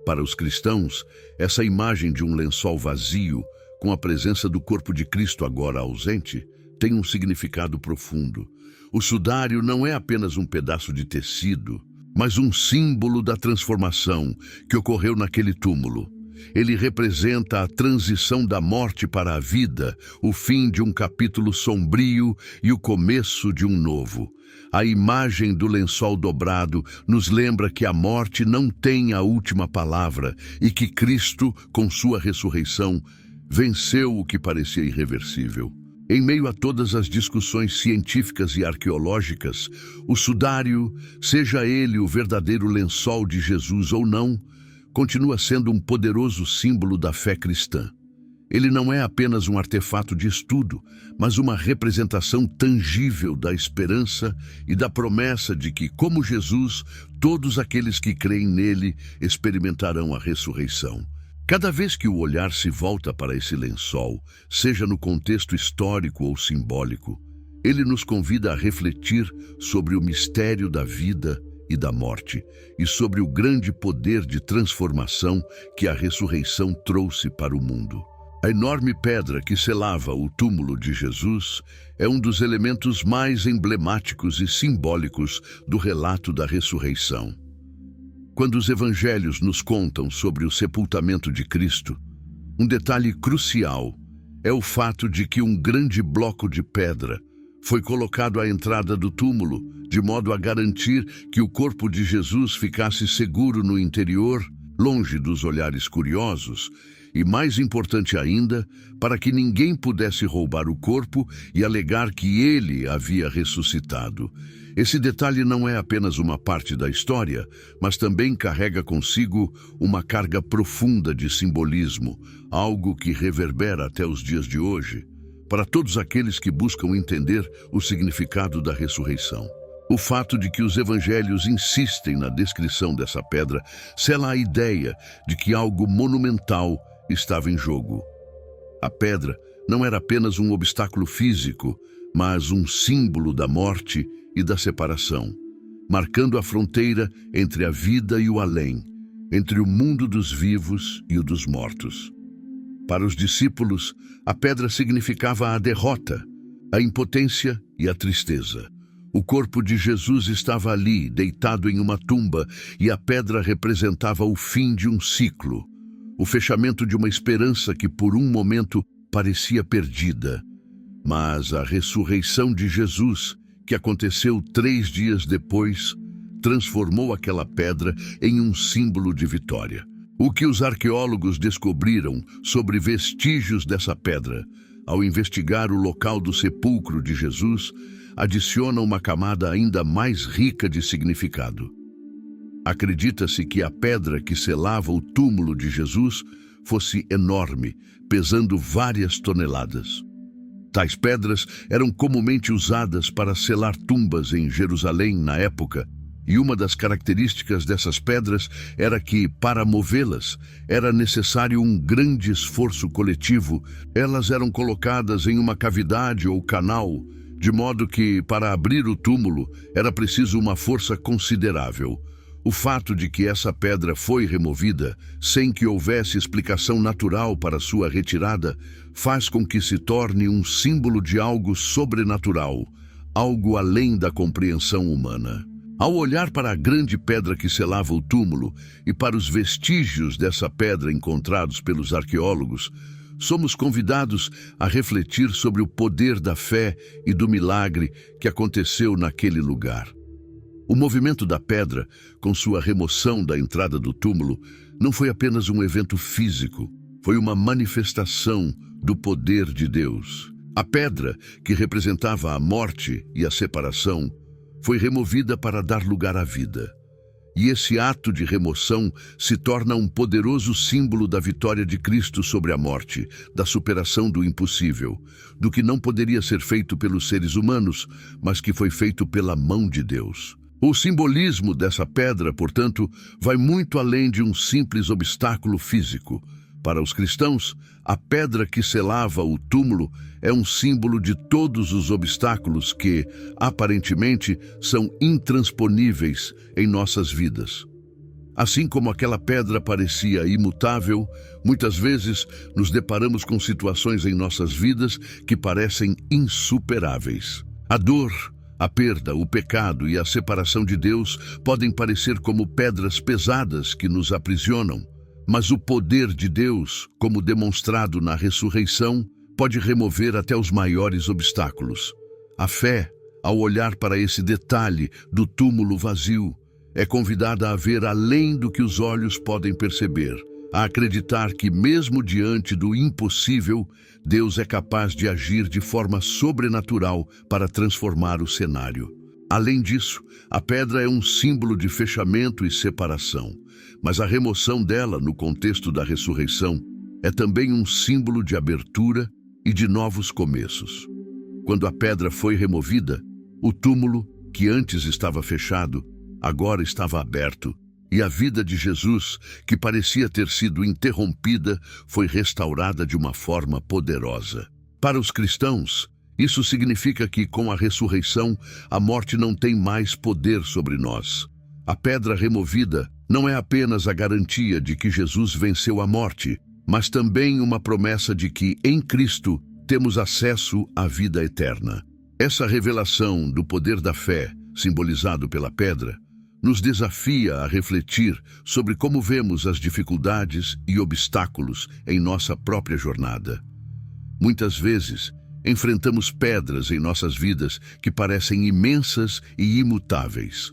Para os cristãos, essa imagem de um lençol vazio, com a presença do corpo de Cristo agora ausente, tem um significado profundo. O sudário não é apenas um pedaço de tecido, mas um símbolo da transformação que ocorreu naquele túmulo. Ele representa a transição da morte para a vida, o fim de um capítulo sombrio e o começo de um novo. A imagem do lençol dobrado nos lembra que a morte não tem a última palavra e que Cristo, com sua ressurreição, venceu o que parecia irreversível. Em meio a todas as discussões científicas e arqueológicas, o sudário, seja ele o verdadeiro lençol de Jesus ou não, continua sendo um poderoso símbolo da fé cristã. Ele não é apenas um artefato de estudo, mas uma representação tangível da esperança e da promessa de que, como Jesus, todos aqueles que creem nele experimentarão a ressurreição. Cada vez que o olhar se volta para esse lençol, seja no contexto histórico ou simbólico, ele nos convida a refletir sobre o mistério da vida e da morte, e sobre o grande poder de transformação que a ressurreição trouxe para o mundo. A enorme pedra que selava o túmulo de Jesus é um dos elementos mais emblemáticos e simbólicos do relato da ressurreição. Quando os evangelhos nos contam sobre o sepultamento de Cristo, um detalhe crucial é o fato de que um grande bloco de pedra foi colocado à entrada do túmulo, de modo a garantir que o corpo de Jesus ficasse seguro no interior, longe dos olhares curiosos, e, mais importante ainda, para que ninguém pudesse roubar o corpo e alegar que ele havia ressuscitado. Esse detalhe não é apenas uma parte da história, mas também carrega consigo uma carga profunda de simbolismo, algo que reverbera até os dias de hoje, para todos aqueles que buscam entender o significado da ressurreição. O fato de que os evangelhos insistem na descrição dessa pedra sela a ideia de que algo monumental estava em jogo. A pedra não era apenas um obstáculo físico, mas um símbolo da morte e da separação, marcando a fronteira entre a vida e o além, entre o mundo dos vivos e o dos mortos. Para os discípulos, a pedra significava a derrota, a impotência e a tristeza. O corpo de Jesus estava ali, deitado em uma tumba, e a pedra representava o fim de um ciclo, o fechamento de uma esperança que por um momento parecia perdida. Mas a ressurreição de Jesus, que aconteceu 3 dias depois, transformou aquela pedra em um símbolo de vitória. O que os arqueólogos descobriram sobre vestígios dessa pedra, ao investigar o local do sepulcro de Jesus, adiciona uma camada ainda mais rica de significado. Acredita-se que a pedra que selava o túmulo de Jesus fosse enorme, pesando várias toneladas. Tais pedras eram comumente usadas para selar tumbas em Jerusalém na época, e uma das características dessas pedras era que, para movê-las, era necessário um grande esforço coletivo. Elas eram colocadas em uma cavidade ou canal, de modo que, para abrir o túmulo, era preciso uma força considerável. O fato de que essa pedra foi removida, sem que houvesse explicação natural para sua retirada, faz com que se torne um símbolo de algo sobrenatural, algo além da compreensão humana. Ao olhar para a grande pedra que selava o túmulo e para os vestígios dessa pedra encontrados pelos arqueólogos, somos convidados a refletir sobre o poder da fé e do milagre que aconteceu naquele lugar. O movimento da pedra, com sua remoção da entrada do túmulo, não foi apenas um evento físico, foi uma manifestação do poder de Deus. A pedra, que representava a morte e a separação, foi removida para dar lugar à vida. E esse ato de remoção se torna um poderoso símbolo da vitória de Cristo sobre a morte, da superação do impossível, do que não poderia ser feito pelos seres humanos, mas que foi feito pela mão de Deus. O simbolismo dessa pedra, portanto, vai muito além de um simples obstáculo físico. Para os cristãos, a pedra que selava o túmulo é um símbolo de todos os obstáculos que, aparentemente, são intransponíveis em nossas vidas. Assim como aquela pedra parecia imutável, muitas vezes nos deparamos com situações em nossas vidas que parecem insuperáveis. A dor, a perda, o pecado e a separação de Deus podem parecer como pedras pesadas que nos aprisionam. Mas o poder de Deus, como demonstrado na ressurreição, pode remover até os maiores obstáculos. A fé, ao olhar para esse detalhe do túmulo vazio, é convidada a ver além do que os olhos podem perceber, a acreditar que, mesmo diante do impossível, Deus é capaz de agir de forma sobrenatural para transformar o cenário. Além disso, a pedra é um símbolo de fechamento e separação, mas a remoção dela, no contexto da ressurreição, é também um símbolo de abertura e de novos começos. Quando a pedra foi removida, o túmulo, que antes estava fechado, agora estava aberto, e a vida de Jesus, que parecia ter sido interrompida, foi restaurada de uma forma poderosa. Para os cristãos, isso significa que, com a ressurreição, a morte não tem mais poder sobre nós. A pedra removida não é apenas a garantia de que Jesus venceu a morte, mas também uma promessa de que, em Cristo, temos acesso à vida eterna. Essa revelação do poder da fé, simbolizado pela pedra, nos desafia a refletir sobre como vemos as dificuldades e obstáculos em nossa própria jornada. Muitas vezes, enfrentamos pedras em nossas vidas que parecem imensas e imutáveis.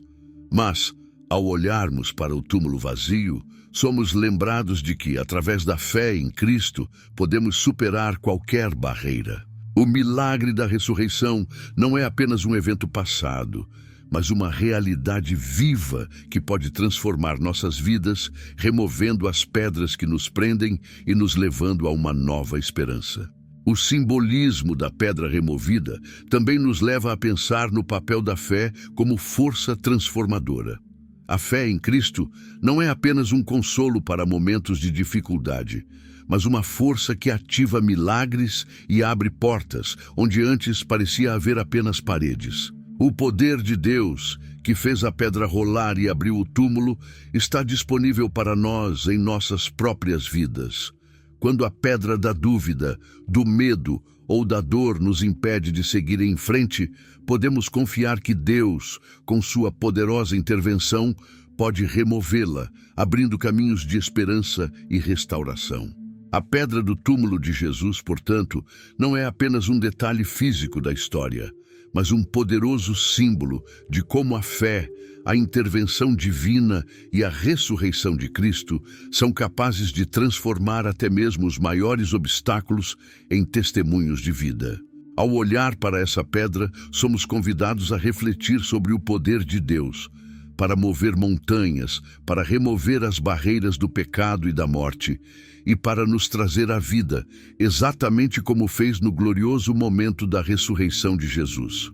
Mas, ao olharmos para o túmulo vazio, somos lembrados de que, através da fé em Cristo, podemos superar qualquer barreira. O milagre da ressurreição não é apenas um evento passado, mas uma realidade viva que pode transformar nossas vidas, removendo as pedras que nos prendem e nos levando a uma nova esperança. O simbolismo da pedra removida também nos leva a pensar no papel da fé como força transformadora. A fé em Cristo não é apenas um consolo para momentos de dificuldade, mas uma força que ativa milagres e abre portas onde antes parecia haver apenas paredes. O poder de Deus, que fez a pedra rolar e abriu o túmulo, está disponível para nós em nossas próprias vidas. Quando a pedra da dúvida, do medo ou da dor nos impede de seguir em frente, podemos confiar que Deus, com sua poderosa intervenção, pode removê-la, abrindo caminhos de esperança e restauração. A pedra do túmulo de Jesus, portanto, não é apenas um detalhe físico da história, mas um poderoso símbolo de como a fé, a intervenção divina e a ressurreição de Cristo são capazes de transformar até mesmo os maiores obstáculos em testemunhos de vida. Ao olhar para essa pedra, somos convidados a refletir sobre o poder de Deus, para mover montanhas, para remover as barreiras do pecado e da morte, e para nos trazer a vida, exatamente como fez no glorioso momento da ressurreição de Jesus.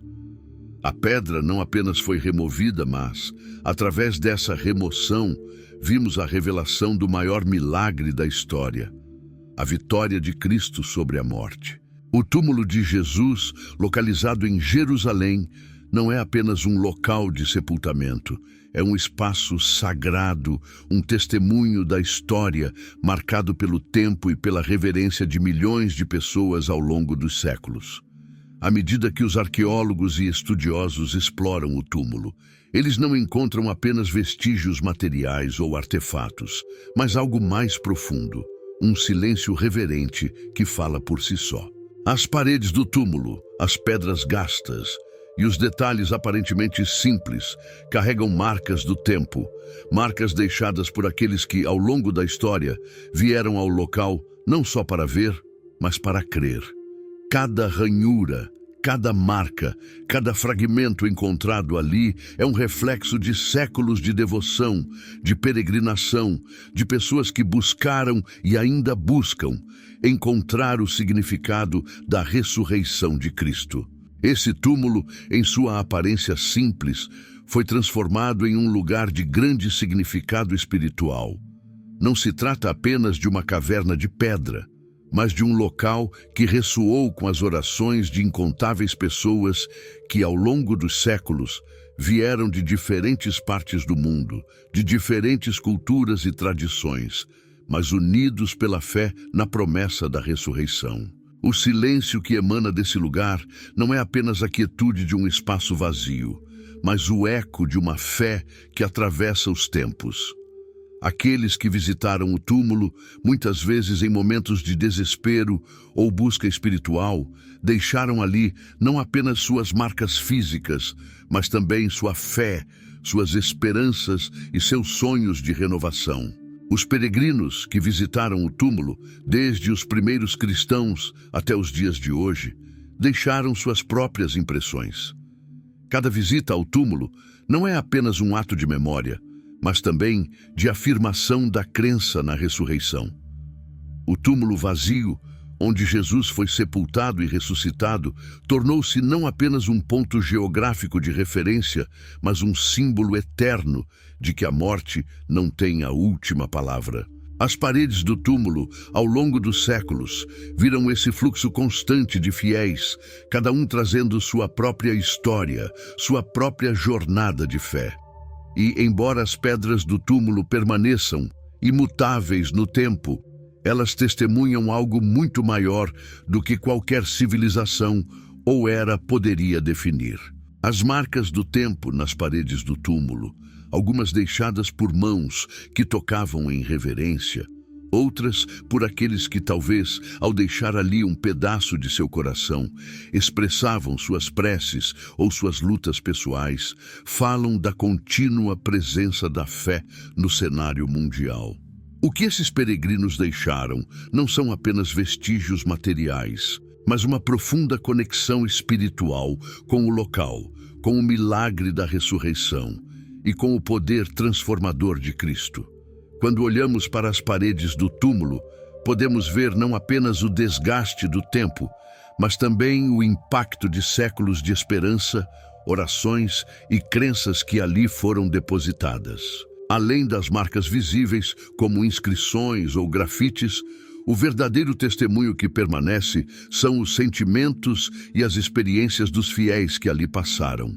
A pedra não apenas foi removida, mas, através dessa remoção, vimos a revelação do maior milagre da história, a vitória de Cristo sobre a morte. O túmulo de Jesus, localizado em Jerusalém, não é apenas um local de sepultamento, é um espaço sagrado, um testemunho da história, marcado pelo tempo e pela reverência de milhões de pessoas ao longo dos séculos. À medida que os arqueólogos e estudiosos exploram o túmulo, eles não encontram apenas vestígios materiais ou artefatos, mas algo mais profundo, um silêncio reverente que fala por si só. As paredes do túmulo, as pedras gastas e os detalhes aparentemente simples carregam marcas do tempo, marcas deixadas por aqueles que, ao longo da história, vieram ao local não só para ver, mas para crer. Cada ranhura, cada marca, cada fragmento encontrado ali é um reflexo de séculos de devoção, de peregrinação, de pessoas que buscaram e ainda buscam encontrar o significado da ressurreição de Cristo. Esse túmulo, em sua aparência simples, foi transformado em um lugar de grande significado espiritual. Não se trata apenas de uma caverna de pedra, mas de um local que ressoou com as orações de incontáveis pessoas que, ao longo dos séculos, vieram de diferentes partes do mundo, de diferentes culturas e tradições, mas unidos pela fé na promessa da ressurreição. O silêncio que emana desse lugar não é apenas a quietude de um espaço vazio, mas o eco de uma fé que atravessa os tempos. Aqueles que visitaram o túmulo, muitas vezes em momentos de desespero ou busca espiritual, deixaram ali não apenas suas marcas físicas, mas também sua fé, suas esperanças e seus sonhos de renovação. Os peregrinos que visitaram o túmulo, desde os primeiros cristãos até os dias de hoje, deixaram suas próprias impressões. Cada visita ao túmulo não é apenas um ato de memória, mas também de afirmação da crença na ressurreição. O túmulo vazio, onde Jesus foi sepultado e ressuscitado, tornou-se não apenas um ponto geográfico de referência, mas um símbolo eterno de que a morte não tem a última palavra. As paredes do túmulo, ao longo dos séculos, viram esse fluxo constante de fiéis, cada um trazendo sua própria história, sua própria jornada de fé. E, embora as pedras do túmulo permaneçam imutáveis no tempo, elas testemunham algo muito maior do que qualquer civilização ou era poderia definir. As marcas do tempo nas paredes do túmulo, algumas deixadas por mãos que tocavam em reverência, outras por aqueles que talvez, ao deixar ali um pedaço de seu coração, expressavam suas preces ou suas lutas pessoais, falam da contínua presença da fé no cenário mundial. O que esses peregrinos deixaram não são apenas vestígios materiais, mas uma profunda conexão espiritual com o local, com o milagre da ressurreição e com o poder transformador de Cristo. Quando olhamos para as paredes do túmulo, podemos ver não apenas o desgaste do tempo, mas também o impacto de séculos de esperança, orações e crenças que ali foram depositadas. Além das marcas visíveis, como inscrições ou grafites, o verdadeiro testemunho que permanece são os sentimentos e as experiências dos fiéis que ali passaram.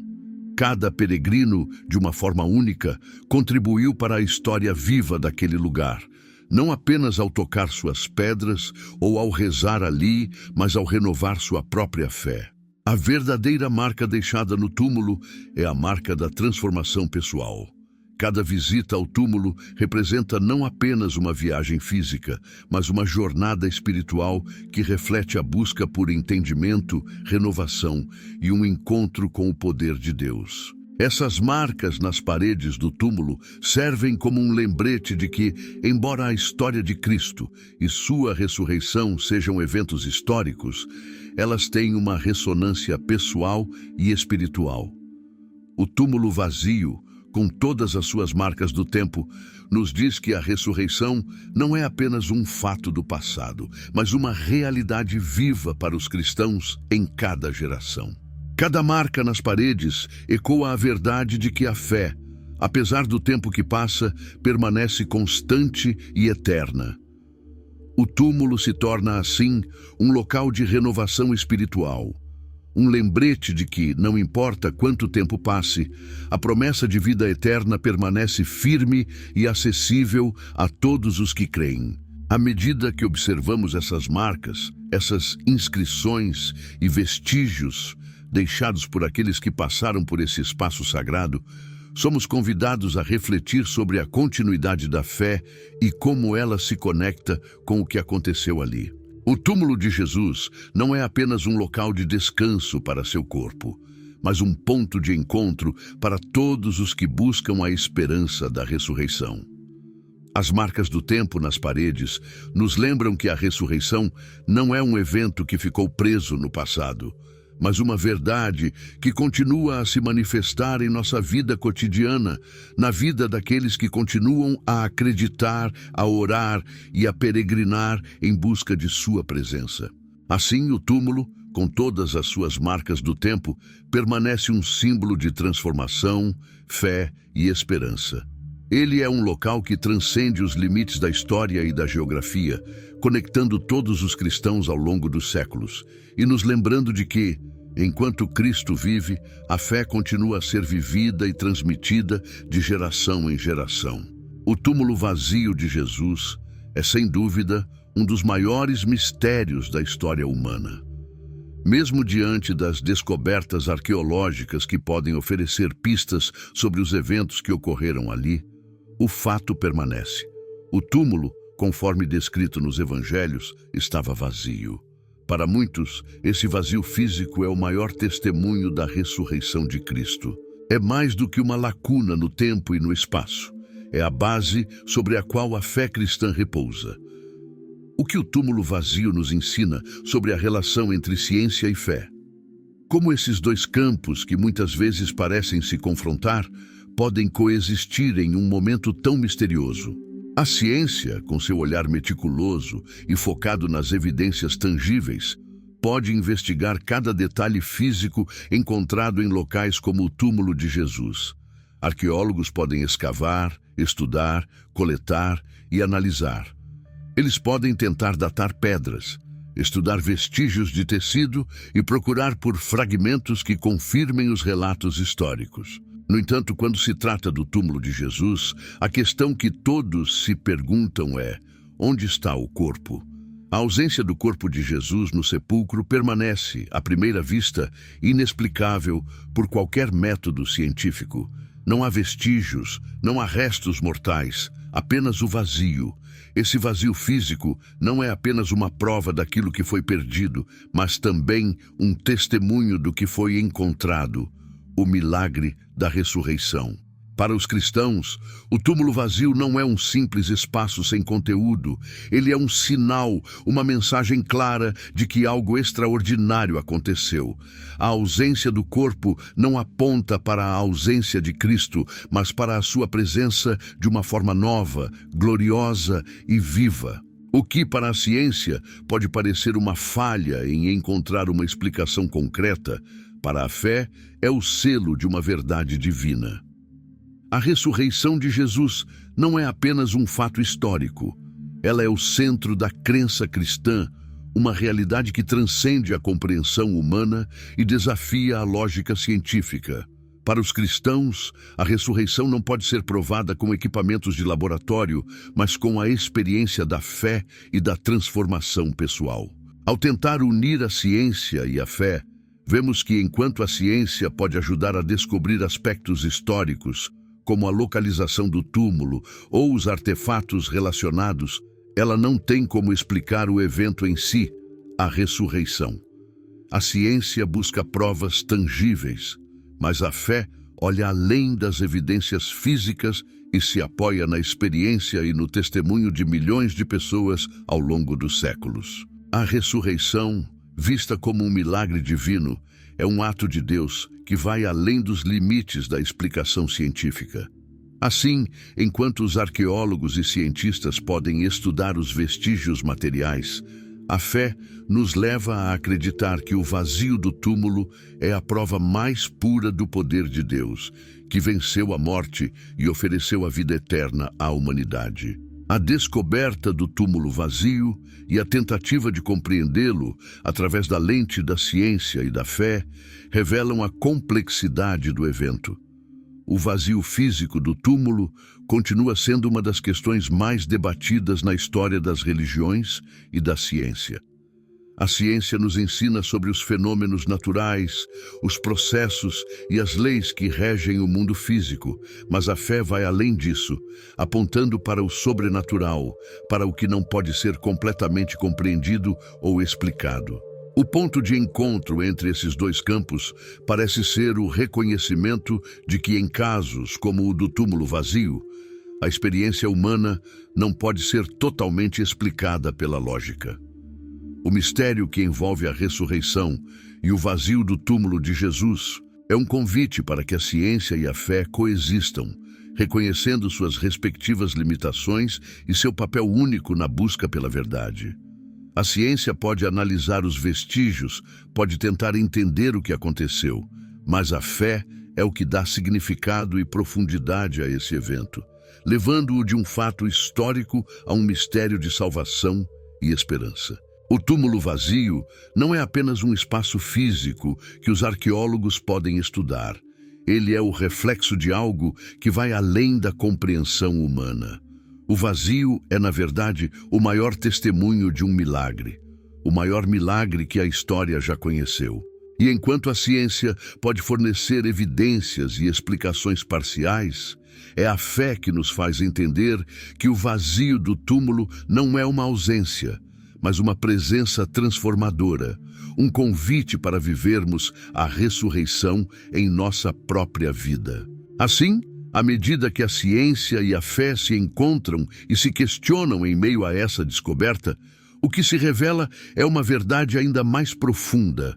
Cada peregrino, de uma forma única, contribuiu para a história viva daquele lugar, não apenas ao tocar suas pedras ou ao rezar ali, mas ao renovar sua própria fé. A verdadeira marca deixada no túmulo é a marca da transformação pessoal. Cada visita ao túmulo representa não apenas uma viagem física, mas uma jornada espiritual que reflete a busca por entendimento, renovação e um encontro com o poder de Deus. Essas marcas nas paredes do túmulo servem como um lembrete de que, embora a história de Cristo e sua ressurreição sejam eventos históricos, elas têm uma ressonância pessoal e espiritual. O túmulo vazio, com todas as suas marcas do tempo, nos diz que a ressurreição não é apenas um fato do passado, mas uma realidade viva para os cristãos em cada geração. Cada marca nas paredes ecoa a verdade de que a fé, apesar do tempo que passa, permanece constante e eterna. O túmulo se torna, assim, um local de renovação espiritual. Um lembrete de que, não importa quanto tempo passe, a promessa de vida eterna permanece firme e acessível a todos os que creem. À medida que observamos essas marcas, essas inscrições e vestígios deixados por aqueles que passaram por esse espaço sagrado, somos convidados a refletir sobre a continuidade da fé e como ela se conecta com o que aconteceu ali. O túmulo de Jesus não é apenas um local de descanso para seu corpo, mas um ponto de encontro para todos os que buscam a esperança da ressurreição. As marcas do tempo nas paredes nos lembram que a ressurreição não é um evento que ficou preso no passado, mas uma verdade que continua a se manifestar em nossa vida cotidiana, na vida daqueles que continuam a acreditar, a orar e a peregrinar em busca de sua presença. Assim, o túmulo, com todas as suas marcas do tempo, permanece um símbolo de transformação, fé e esperança. Ele é um local que transcende os limites da história e da geografia, conectando todos os cristãos ao longo dos séculos e nos lembrando de que, enquanto Cristo vive, a fé continua a ser vivida e transmitida de geração em geração. O túmulo vazio de Jesus é, sem dúvida, um dos maiores mistérios da história humana. Mesmo diante das descobertas arqueológicas que podem oferecer pistas sobre os eventos que ocorreram ali, o fato permanece. O túmulo, conforme descrito nos evangelhos, estava vazio. Para muitos, esse vazio físico é o maior testemunho da ressurreição de Cristo. É mais do que uma lacuna no tempo e no espaço. É a base sobre a qual a fé cristã repousa. O que o túmulo vazio nos ensina sobre a relação entre ciência e fé? Como esses dois campos, que muitas vezes parecem se confrontar, podem coexistir em um momento tão misterioso? A ciência, com seu olhar meticuloso e focado nas evidências tangíveis, pode investigar cada detalhe físico encontrado em locais como o túmulo de Jesus. Arqueólogos podem escavar, estudar, coletar e analisar. Eles podem tentar datar pedras, estudar vestígios de tecido e procurar por fragmentos que confirmem os relatos históricos. No entanto, quando se trata do túmulo de Jesus, a questão que todos se perguntam é: onde está o corpo? A ausência do corpo de Jesus no sepulcro permanece, à primeira vista, inexplicável por qualquer método científico. Não há vestígios, não há restos mortais, apenas o vazio. Esse vazio físico não é apenas uma prova daquilo que foi perdido, mas também um testemunho do que foi encontrado. O milagre da ressurreição. Para os cristãos, o túmulo vazio não é um simples espaço sem conteúdo. Ele é um sinal, uma mensagem clara de que algo extraordinário aconteceu. A ausência do corpo não aponta para a ausência de Cristo, mas para a sua presença de uma forma nova, gloriosa e viva. O que, para a ciência, pode parecer uma falha em encontrar uma explicação concreta, para a fé, é o selo de uma verdade divina. A ressurreição de Jesus não é apenas um fato histórico. Ela é o centro da crença cristã, uma realidade que transcende a compreensão humana e desafia a lógica científica. Para os cristãos, a ressurreição não pode ser provada com equipamentos de laboratório, mas com a experiência da fé e da transformação pessoal. Ao tentar unir a ciência e a fé, vemos que enquanto a ciência pode ajudar a descobrir aspectos históricos, como a localização do túmulo ou os artefatos relacionados, ela não tem como explicar o evento em si, a ressurreição. A ciência busca provas tangíveis, mas a fé olha além das evidências físicas e se apoia na experiência e no testemunho de milhões de pessoas ao longo dos séculos. A ressurreição, vista como um milagre divino, é um ato de Deus que vai além dos limites da explicação científica. Assim, enquanto os arqueólogos e cientistas podem estudar os vestígios materiais, a fé nos leva a acreditar que o vazio do túmulo é a prova mais pura do poder de Deus, que venceu a morte e ofereceu a vida eterna à humanidade. A descoberta do túmulo vazio e a tentativa de compreendê-lo através da lente da ciência e da fé revelam a complexidade do evento. O vazio físico do túmulo continua sendo uma das questões mais debatidas na história das religiões e da ciência. A ciência nos ensina sobre os fenômenos naturais, os processos e as leis que regem o mundo físico, mas a fé vai além disso, apontando para o sobrenatural, para o que não pode ser completamente compreendido ou explicado. O ponto de encontro entre esses dois campos parece ser o reconhecimento de que, em casos como o do túmulo vazio, a experiência humana não pode ser totalmente explicada pela lógica. O mistério que envolve a ressurreição e o vazio do túmulo de Jesus é um convite para que a ciência e a fé coexistam, reconhecendo suas respectivas limitações e seu papel único na busca pela verdade. A ciência pode analisar os vestígios, pode tentar entender o que aconteceu, mas a fé é o que dá significado e profundidade a esse evento, levando-o de um fato histórico a um mistério de salvação e esperança. O túmulo vazio não é apenas um espaço físico que os arqueólogos podem estudar. Ele é o reflexo de algo que vai além da compreensão humana. O vazio é, na verdade, o maior testemunho de um milagre, o maior milagre que a história já conheceu. E enquanto a ciência pode fornecer evidências e explicações parciais, é a fé que nos faz entender que o vazio do túmulo não é uma ausência, mas uma presença transformadora, um convite para vivermos a ressurreição em nossa própria vida. Assim, à medida que a ciência e a fé se encontram e se questionam em meio a essa descoberta, o que se revela é uma verdade ainda mais profunda.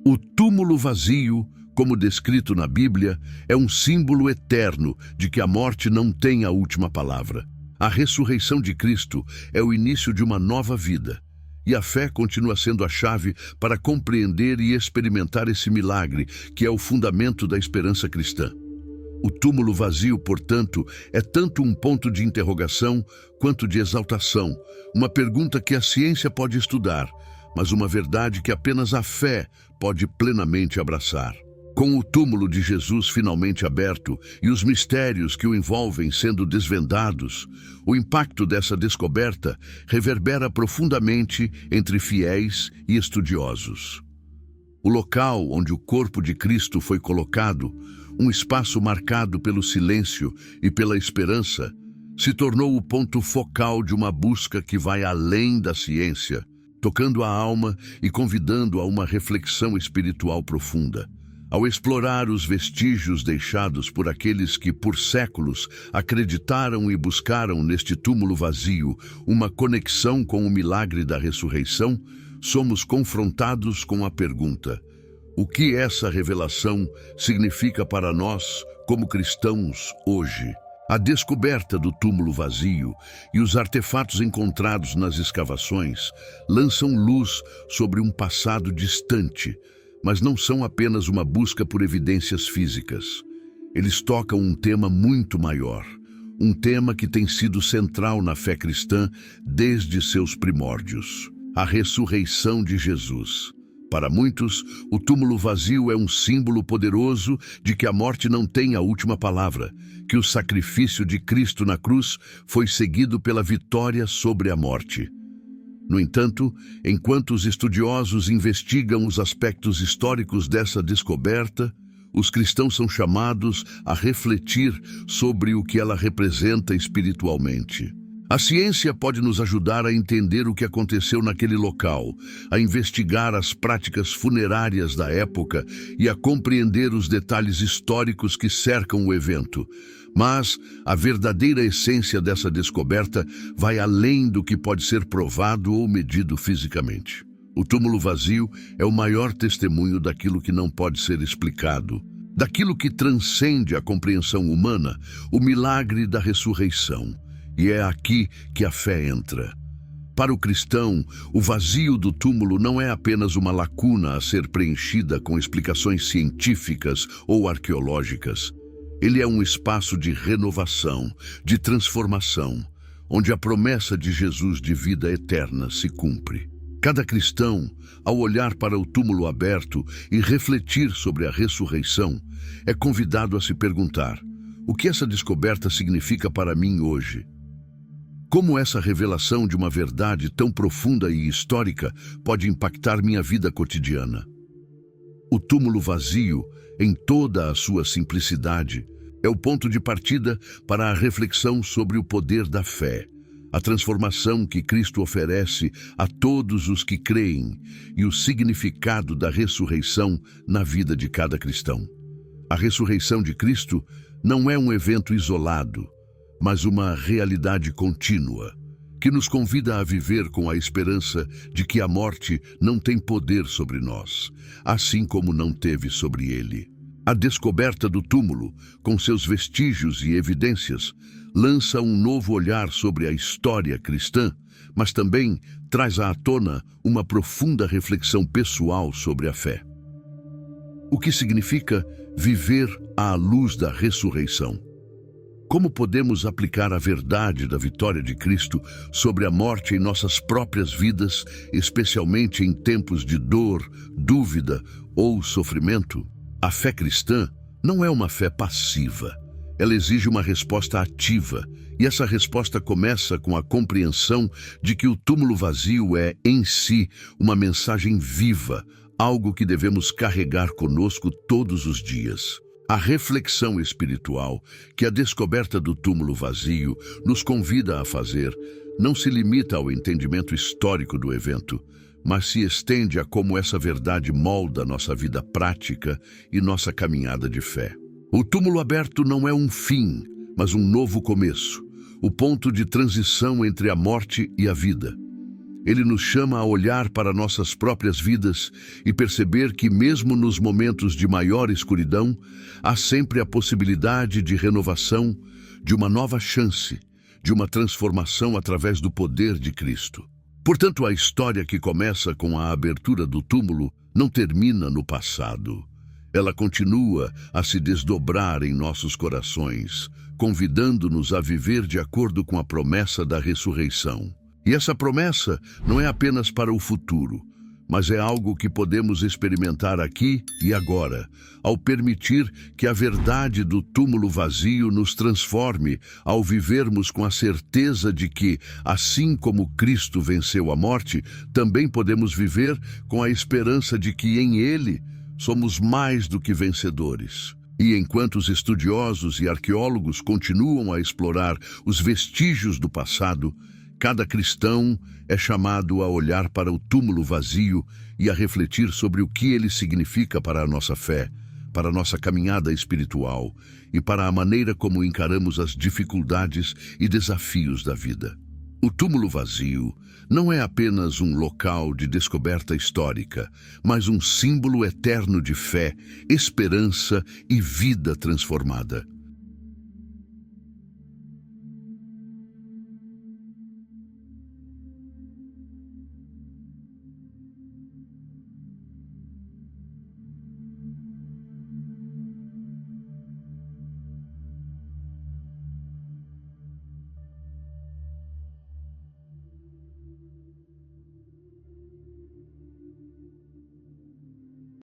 O túmulo vazio, como descrito na Bíblia, é um símbolo eterno de que a morte não tem a última palavra. A ressurreição de Cristo é o início de uma nova vida, e a fé continua sendo a chave para compreender e experimentar esse milagre, que é o fundamento da esperança cristã. O túmulo vazio, portanto, é tanto um ponto de interrogação quanto de exaltação, uma pergunta que a ciência pode estudar, mas uma verdade que apenas a fé pode plenamente abraçar. Com o túmulo de Jesus finalmente aberto e os mistérios que o envolvem sendo desvendados, o impacto dessa descoberta reverbera profundamente entre fiéis e estudiosos. O local onde o corpo de Cristo foi colocado, um espaço marcado pelo silêncio e pela esperança, se tornou o ponto focal de uma busca que vai além da ciência, tocando a alma e convidando a uma reflexão espiritual profunda. Ao explorar os vestígios deixados por aqueles que, por séculos, acreditaram e buscaram neste túmulo vazio uma conexão com o milagre da ressurreição, somos confrontados com a pergunta: o que essa revelação significa para nós, como cristãos, hoje? A descoberta do túmulo vazio e os artefatos encontrados nas escavações lançam luz sobre um passado distante, mas não são apenas uma busca por evidências físicas. Eles tocam um tema muito maior, um tema que tem sido central na fé cristã desde seus primórdios: a ressurreição de Jesus. Para muitos, o túmulo vazio é um símbolo poderoso de que a morte não tem a última palavra, que o sacrifício de Cristo na cruz foi seguido pela vitória sobre a morte. No entanto, enquanto os estudiosos investigam os aspectos históricos dessa descoberta, Os cristãos são chamados a refletir sobre o que ela representa espiritualmente. A ciência pode nos ajudar a entender o que aconteceu naquele local, a investigar as práticas funerárias da época e a compreender os detalhes históricos que cercam o evento. Mas a verdadeira essência dessa descoberta vai além do que pode ser provado ou medido fisicamente. O túmulo vazio é o maior testemunho daquilo que não pode ser explicado, daquilo que transcende a compreensão humana, o milagre da ressurreição. E é aqui que a fé entra. Para o cristão, o vazio do túmulo não é apenas uma lacuna a ser preenchida com explicações científicas ou arqueológicas. Ele é um espaço de renovação, de transformação, onde a promessa de Jesus de vida eterna se cumpre. Cada cristão, ao olhar para o túmulo aberto e refletir sobre a ressurreição, é convidado a se perguntar: o que essa descoberta significa para mim hoje? Como essa revelação de uma verdade tão profunda e histórica pode impactar minha vida cotidiana? O túmulo vazio, em toda a sua simplicidade, é o ponto de partida para a reflexão sobre o poder da fé, a transformação que Cristo oferece a todos os que creem e o significado da ressurreição na vida de cada cristão. A ressurreição de Cristo não é um evento isolado, mas uma realidade contínua, que nos convida a viver com a esperança de que a morte não tem poder sobre nós, assim como não teve sobre ele. A descoberta do túmulo, com seus vestígios e evidências, lança um novo olhar sobre a história cristã, mas também traz à tona uma profunda reflexão pessoal sobre a fé. O que significa viver à luz da ressurreição? Como podemos aplicar a verdade da vitória de Cristo sobre a morte em nossas próprias vidas, especialmente em tempos de dor, dúvida ou sofrimento? A fé cristã não é uma fé passiva. Ela exige uma resposta ativa, e essa resposta começa com a compreensão de que o túmulo vazio é, em si, uma mensagem viva, algo que devemos carregar conosco todos os dias. A reflexão espiritual que a descoberta do túmulo vazio nos convida a fazer não se limita ao entendimento histórico do evento, mas se estende a como essa verdade molda nossa vida prática e nossa caminhada de fé. O túmulo aberto não é um fim, mas um novo começo, o ponto de transição entre a morte e a vida. Ele nos chama a olhar para nossas próprias vidas e perceber que, mesmo nos momentos de maior escuridão, há sempre a possibilidade de renovação, de uma nova chance, de uma transformação através do poder de Cristo. Portanto, a história que começa com a abertura do túmulo não termina no passado. Ela continua a se desdobrar em nossos corações, convidando-nos a viver de acordo com a promessa da ressurreição. E essa promessa não é apenas para o futuro, mas é algo que podemos experimentar aqui e agora, ao permitir que a verdade do túmulo vazio nos transforme, ao vivermos com a certeza de que, assim como Cristo venceu a morte, também podemos viver com a esperança de que em Ele somos mais do que vencedores. E enquanto os estudiosos e arqueólogos continuam a explorar os vestígios do passado, cada cristão é chamado a olhar para o túmulo vazio e a refletir sobre o que ele significa para a nossa fé, para a nossa caminhada espiritual e para a maneira como encaramos as dificuldades e desafios da vida. O túmulo vazio não é apenas um local de descoberta histórica, mas um símbolo eterno de fé, esperança e vida transformada.